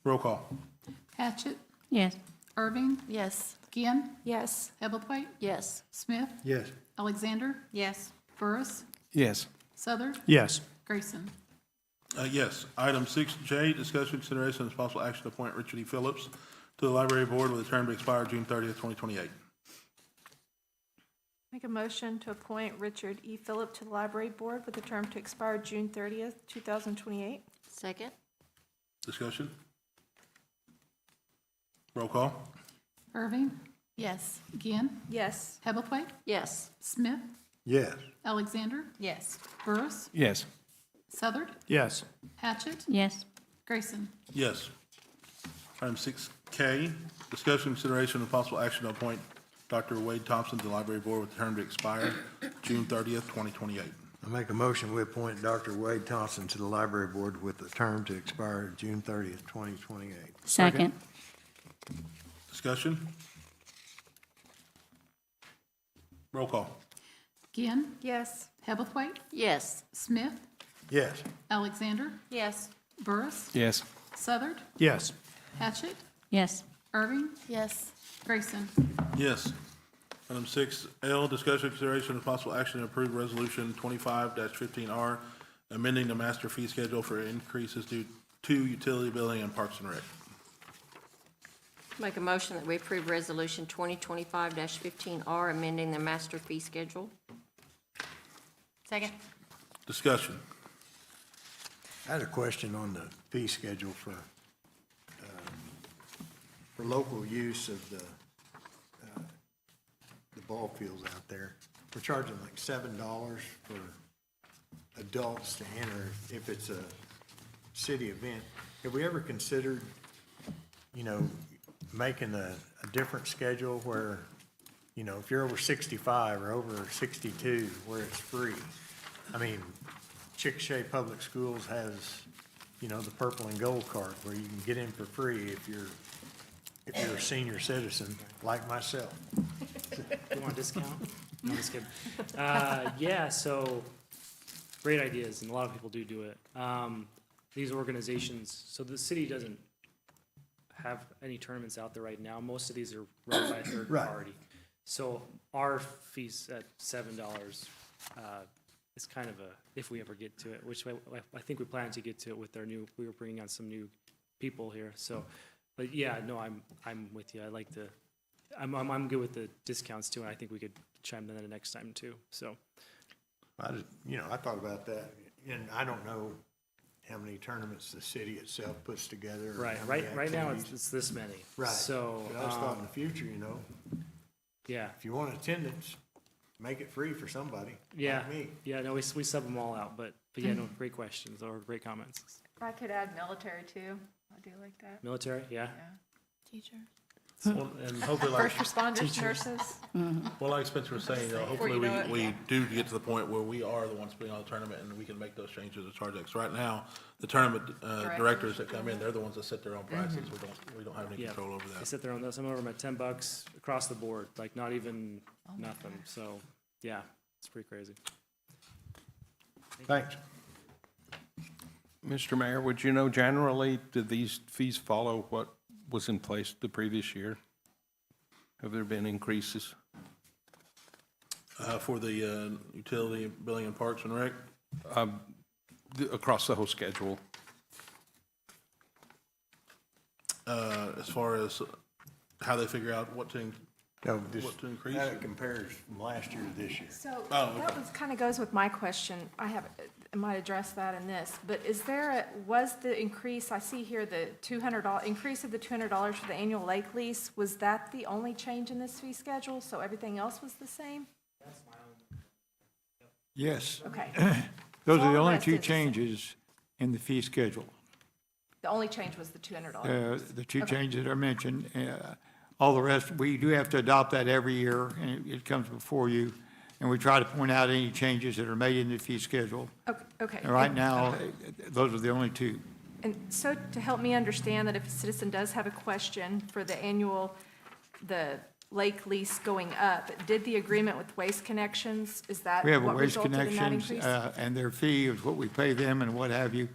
Roll call? Hatchett, Yes. Irving, Yes. Ginn, Yes. Hebblethwaite, Yes. Smith, Yes. Alexander, Yes. Burris, Yes. Southard, Yes. Grayson. Yes. Item 6J, discussion, consideration, and possible action to appoint Richard E. Phillips to the Library Board with a term to expire June 30th, 2028. Make a motion to appoint Richard E. Phillip to the library board with a term to expire June 30th, 2028. Second? Discussion? Roll call? Irving, Yes. Ginn, Yes. Hebblethwaite, Yes. Smith, Yes. Alexander, Yes. Burris, Yes. Southard, Yes. Hatchett, Yes. Grayson. Yes. Item 6K, discussion, consideration, and possible action to appoint Dr. Wade Thompson to the Library Board with a term to expire June 30th, 2028. I make a motion, we appoint Dr. Wade Thompson to the Library Board with a term to expire June 30th, 2028. Second. Discussion? Roll call? Ginn, Yes. Hebblethwaite, Yes. Smith, Yes. Alexander, Yes. Burris, Yes. Southard, Yes. Hatchett, Yes. Irving, Yes. Grayson. Yes. Item 6L, discussion, consideration, and possible action to approve Resolution 25-15R, amending the master fee schedule for increases due to utility billing and Parks and Rec. Make a motion that we approve Resolution 2025-15R, amending the master fee schedule. Second. Discussion. I had a question on the fee schedule for local use of the ball fields out there. We're charging like $7 for adults to enter if it's a city event. Have we ever considered, making a different schedule where, if you're over 65 or over 62, where it's free? I mean, Chickasha Public Schools has, the purple and gold card where you can get in for free if you're a senior citizen like myself. You want a discount? No, just kidding. Yeah, so great ideas, and a lot of people do it. These organizations, so the city doesn't have any tournaments out there right now. Most of these are run by a third Right. party. So our fees at $7 is kind of a, if we ever get to it, which I think we plan to get to it with our new, we were bringing on some new people here, so, but yeah, no, I'm with you. I like the, I'm good with the discounts too, and I think we could chime in the next time too, so. I thought about that, and I don't know how many tournaments the city itself puts together. or Right, how many right now, activities. it's this many. Right. So, But I just thought in the future, yeah, if you want attendance, make it free for somebody, yeah, like me. yeah, no, we sub them all out, but yeah, no, great questions or great comments. If I could add military too, I do like that. Military, yeah? Teacher. Well, and hopefully, like, First responders, nurses. well, like Spencer was saying, hopefully we do get to the point where we are the ones putting on the tournament and we can make those changes to charge X. Right now, the tournament directors that come in, they're the ones that set their own prices. We don't have any Yeah. control over They that. sit there on, some of them at $10 across the board, like not even nothing, so, yeah, it's pretty crazy. Thanks. Mr. Mayor, would you know generally, did these fees follow what was in place the previous year? Have there been increases? For the utility, billing, and parks and rec, Across the whole schedule? as far as how they figure out what to increase? How it compares from last year to this year. So Oh, that okay. was, kind of goes with my question. I might address that in this, but was the increase, I see here the $200, increase of the $200 for the annual lake lease, was that the only change in this fee schedule? So everything else was the same? Yes. Okay. Those So are all the the only rest two is the same. changes in the fee schedule. The only change was the $200? The two Okay. changes that are mentioned. All the rest, we do have to adopt that every year, and it comes before you. And we try to point out any changes that are made in the fee schedule. Okay. And right now, those are the only two. And so to help me understand that if a citizen does have a question for the annual, the lake lease going up, did the agreement with Waste Connections, is that We have a what Waste resulted in that Connections, increase? and their fee is what we pay them and what have you.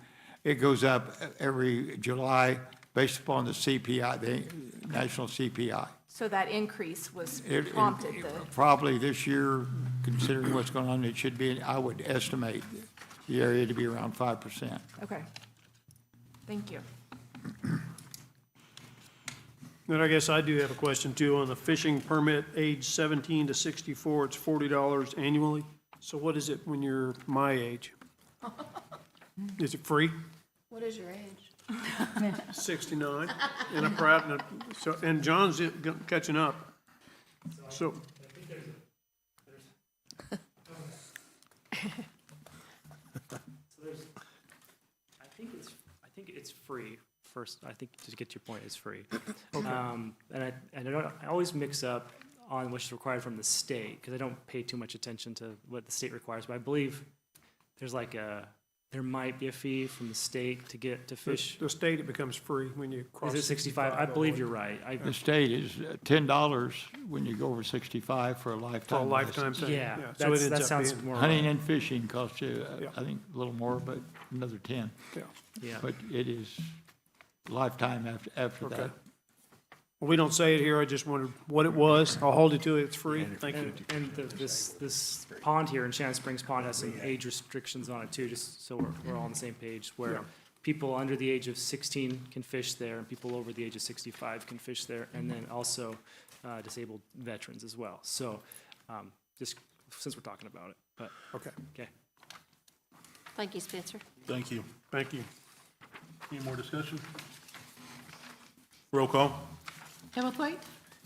It goes up every July based upon the CPI, the national CPI. So that increase was It- prompted the, Probably this year, considering what's going on, it should be, I would estimate the area to be around 5%. okay. Thank you. Then I guess I do have a question too on the fishing permit, age 17 to 64, it's $40 annually. So what is it when you're my age? Is it free? What is your age? 69, and I'm proud, and John's catching up. So, I think it's free. First, I think to get to your point, it's free. And I always mix up on what's required from the state, because I don't pay too much attention to what the state requires, but I believe there's there might be a fee from the state to get to fish. the state, it becomes free when you cross. Is it 65? I believe you're right. The state is $10 when you go over 65 for a lifetime. For a lifetime license. thing. Yeah, So it that ends up sounds being- more Hunting right. and fishing costs you, Yeah. I think, a little more, but another 10. Yeah. Yeah. But it is lifetime after Okay. that. Well, we don't say it here, I just wondered what it was. I'll hold you to it, it's free. Thank you. And this pond here in Shannon Springs Pond has some age restrictions on it too, just so we're all on the same page, where Yeah. people under the age of 16 can fish there, and people over the age of 65 can fish there, and then also disabled veterans as well. So, just since we're talking about it, but, Okay, okay. Thank you, Spencer. Thank you. thank you. Any more discussion? Roll call? Hillethwaite,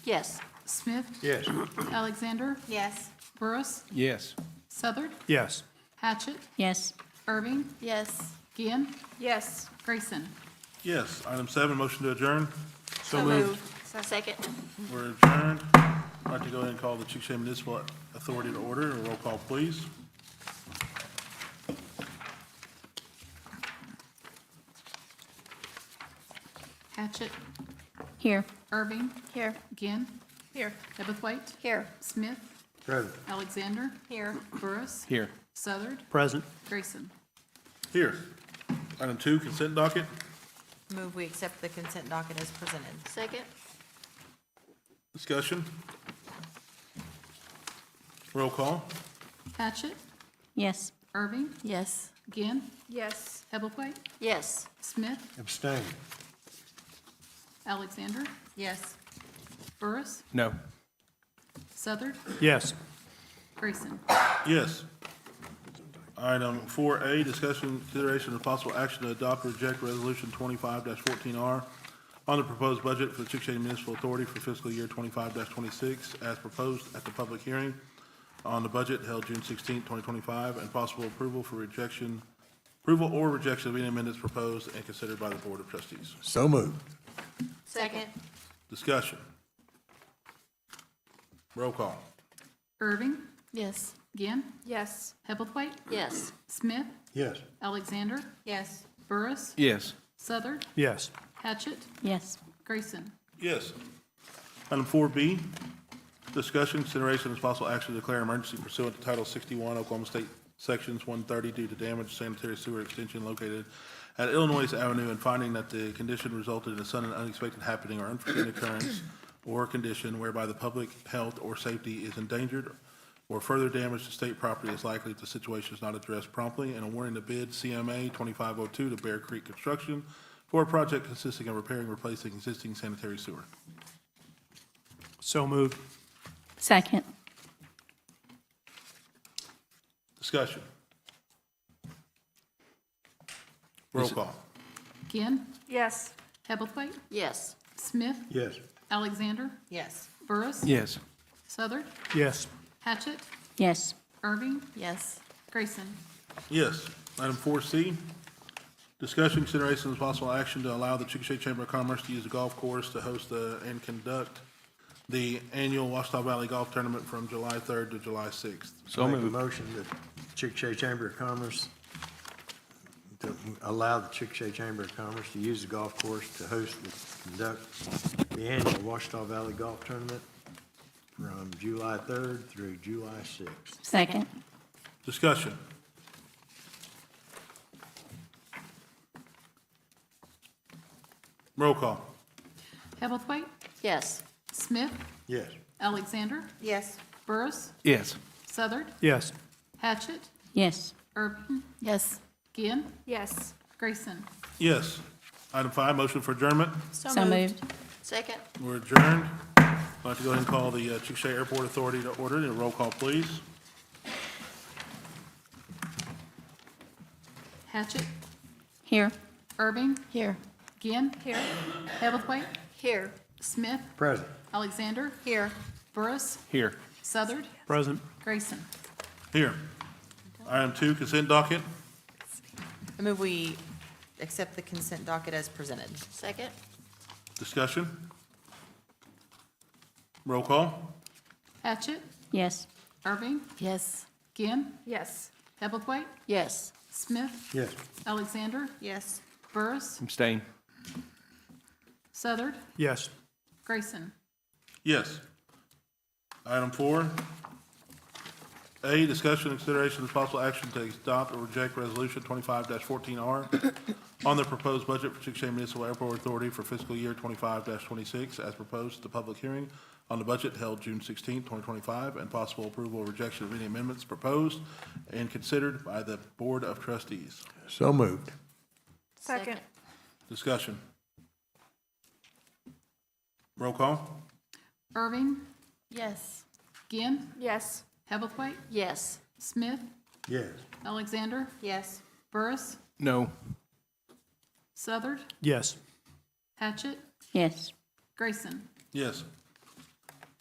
Yes. Smith, Yes. Alexander, Yes. Burris, Yes. Southard, Yes. Hatchett, Yes. Irving, Yes. Ginn, Yes. Grayson. Yes. Item 7, motion to adjourn. So moved. Second. We're adjourned. I'd like to go ahead and call the Chickasha Municipal Authority to order. Roll call, please. Hatchett, Here. Irving, Here. Ginn, Here. Hillethwaite, Here. Smith, Present. Alexander, Here. Burris, Here. Southard, Present. Grayson. Here. Item 2, consent docket. Move we accept the consent docket as presented. Second. Discussion. Roll call. Hatchett, Yes. Irving, Yes. Ginn, Yes. Hillethwaite, Yes. Smith, Abstain. Alexander, Yes. Burris, No. Southard, Yes. Grayson. Yes. Item 4A, discussion, consideration, and possible action to adopt or reject Resolution 25-14R on the proposed budget for the Chickasha Municipal Authority for fiscal year 25-26 as proposed at the public hearing on the budget held June 16, 2025, and possible approval or rejection of any amendments proposed and considered by the Board of Trustees. So moved. Second. Discussion. Roll call. Irving, Yes. Ginn, Yes. Hebblethwaite, Yes. Smith, Yes. Alexander, Yes. Burris, Yes. Southard, Yes. Hatchett, Yes. Grayson. Yes. Item 4B, discussion, consideration, and possible action to declare emergency pursuant to Title 61 Oklahoma State Sections 130 due to damaged sanitary sewer extension located at Illinois Avenue, and finding that the condition resulted in a sudden unexpected happening or unforeseen occurrence or condition whereby the public health or safety is endangered or further damage to state property is likely if the situation is not addressed promptly, and awarding the bid CMA 2502 to Bear Creek Construction for a project consisting of repairing and replacing existing sanitary sewer. So moved. Second. Discussion. Roll call. Ginn, Yes. Hebblethwaite, Yes. Smith, Yes. Alexander, Yes. Burris, Yes. Southard, Yes. Hatchett, Yes. Irving, Yes. Grayson. Yes. Item 4C, discussion, consideration, and possible action to allow the Chickasha Chamber of Commerce to use the golf course to host and conduct the annual Washita Valley Golf Tournament from July 3rd to July 6th. So Make a moved. motion that Chickasha Chamber of Commerce, to allow the Chickasha Chamber of Commerce to use the golf course to host and conduct the annual Washita Valley Golf Tournament from July 3rd through July 6th. Second. Discussion. Roll call. Hebblethwaite, Yes. Smith, Yes. Alexander, Yes. Burris, Yes. Southard, Yes. Hatchett, Yes. Irving, Yes. Ginn, Yes. Grayson. Yes. Item 5, motion for adjournment. So moved. Second? We're adjourned. I'd like to go ahead and call the Chickasha Airport Authority to order. A roll call, please. Hatchett, Here. Irving, Here. Ginn, Here. Hebblethwaite, Here. Smith, Present. Alexander, Here. Burris, Here. Southard, Present. Grayson. Here. Item 2, consent docket. I move we accept the consent docket as presented. Second? Discussion. Roll call. Hatchett, Yes. Irving, Yes. Ginn, Yes. Hebblethwaite, Yes. Smith, Yes. Alexander, Yes. Burris, Abstain. Southard, Yes. Grayson. Yes. Item 4, A, discussion and consideration of possible action to adopt or reject Resolution 25-14R on the proposed budget for Chickasha Municipal Airport Authority for fiscal year 25-26 as proposed at the public hearing on the budget held June 16, 2025, and possible approval or rejection of any amendments proposed and considered by the Board of Trustees. So moved. Second. Discussion. Roll call. Irving, Yes. Ginn, Yes. Hebblethwaite, Yes. Smith, Yes. Alexander, Yes. Burris, No. Southard, Yes. Hatchett, Yes. Grayson. Yes.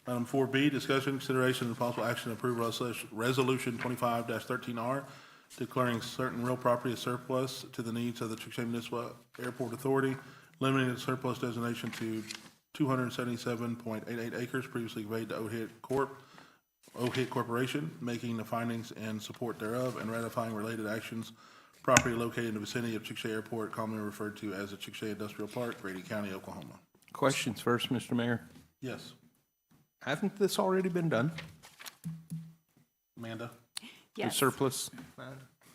Item 4B, discussion, consideration, and possible action to approve Resolution 25-13R, declaring certain real property as surplus to the needs of the Chickasha Municipal Airport Authority, limiting the surplus designation to 277.88 acres previously conveyed to OHIT Corporation, making the findings and support thereof, and ratifying related actions. Property located in the vicinity of Chickasha Airport, commonly referred to as the Chickasha Industrial Park, Grady County, Oklahoma. Questions first, Mr. Mayor? Yes. Hasn't this already been done? Amanda? The Yes. surplus?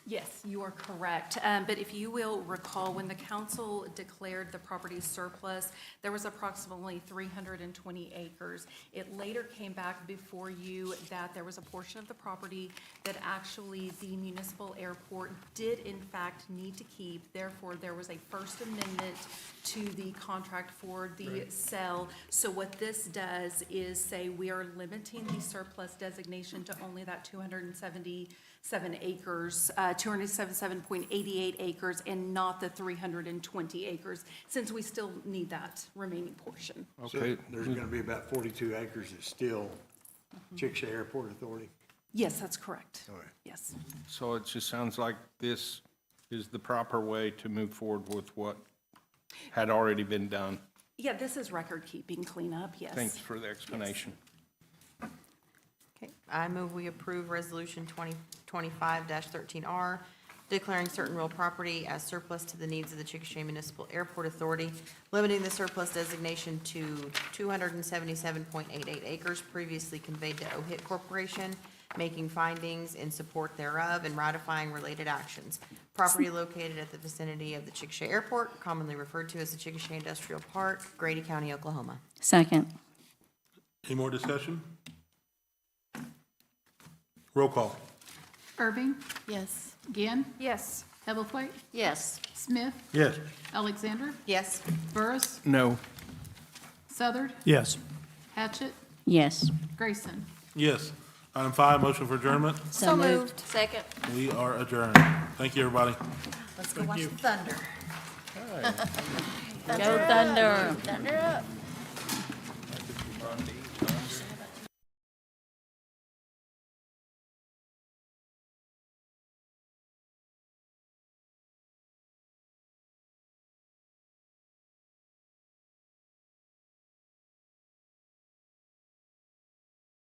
Yes, you are correct. But if you will recall, when the council declared the property surplus, there was approximately 320 acres. It later came back before you that there was a portion of the property that actually the municipal airport did in fact need to keep. Therefore, there was a first amendment to the contract for the sale. So what this does is say we are limiting the surplus designation to only that 277 acres, 277.88 acres, and not the 320 acres, since we still need that remaining portion. So there's gonna be about 42 acres that's still Chickasha Airport Authority? Yes, that's correct. All right. Yes. So it just sounds like this is the proper way to move forward with what had already been done. Yeah, this is record-keeping cleanup, yes. Thanks for the explanation. Okay, I move we approve Resolution 2025-13R, declaring certain real property as surplus to the needs of the Chickasha Municipal Airport Authority, limiting the surplus designation to 277.88 acres previously conveyed to OHIT Corporation, making findings in support thereof, and ratifying related actions. Property located at the vicinity of the Chickasha Airport, commonly referred to as the Chickasha Industrial Park, Grady County, Oklahoma. Second. Any more discussion? Roll call. Irving, Yes. Gann, Yes. Hebblethwaite, Yes. Smith, Yes. Alexander, Yes. Burris, No. Southard, Yes. Hatchett, Yes. Grayson. Yes. Item 5, motion for adjournment. So moved. Second. We are adjourned. Thank you, everybody. Let's go watch the thunder. Go Thunder. Thunder up. Monday.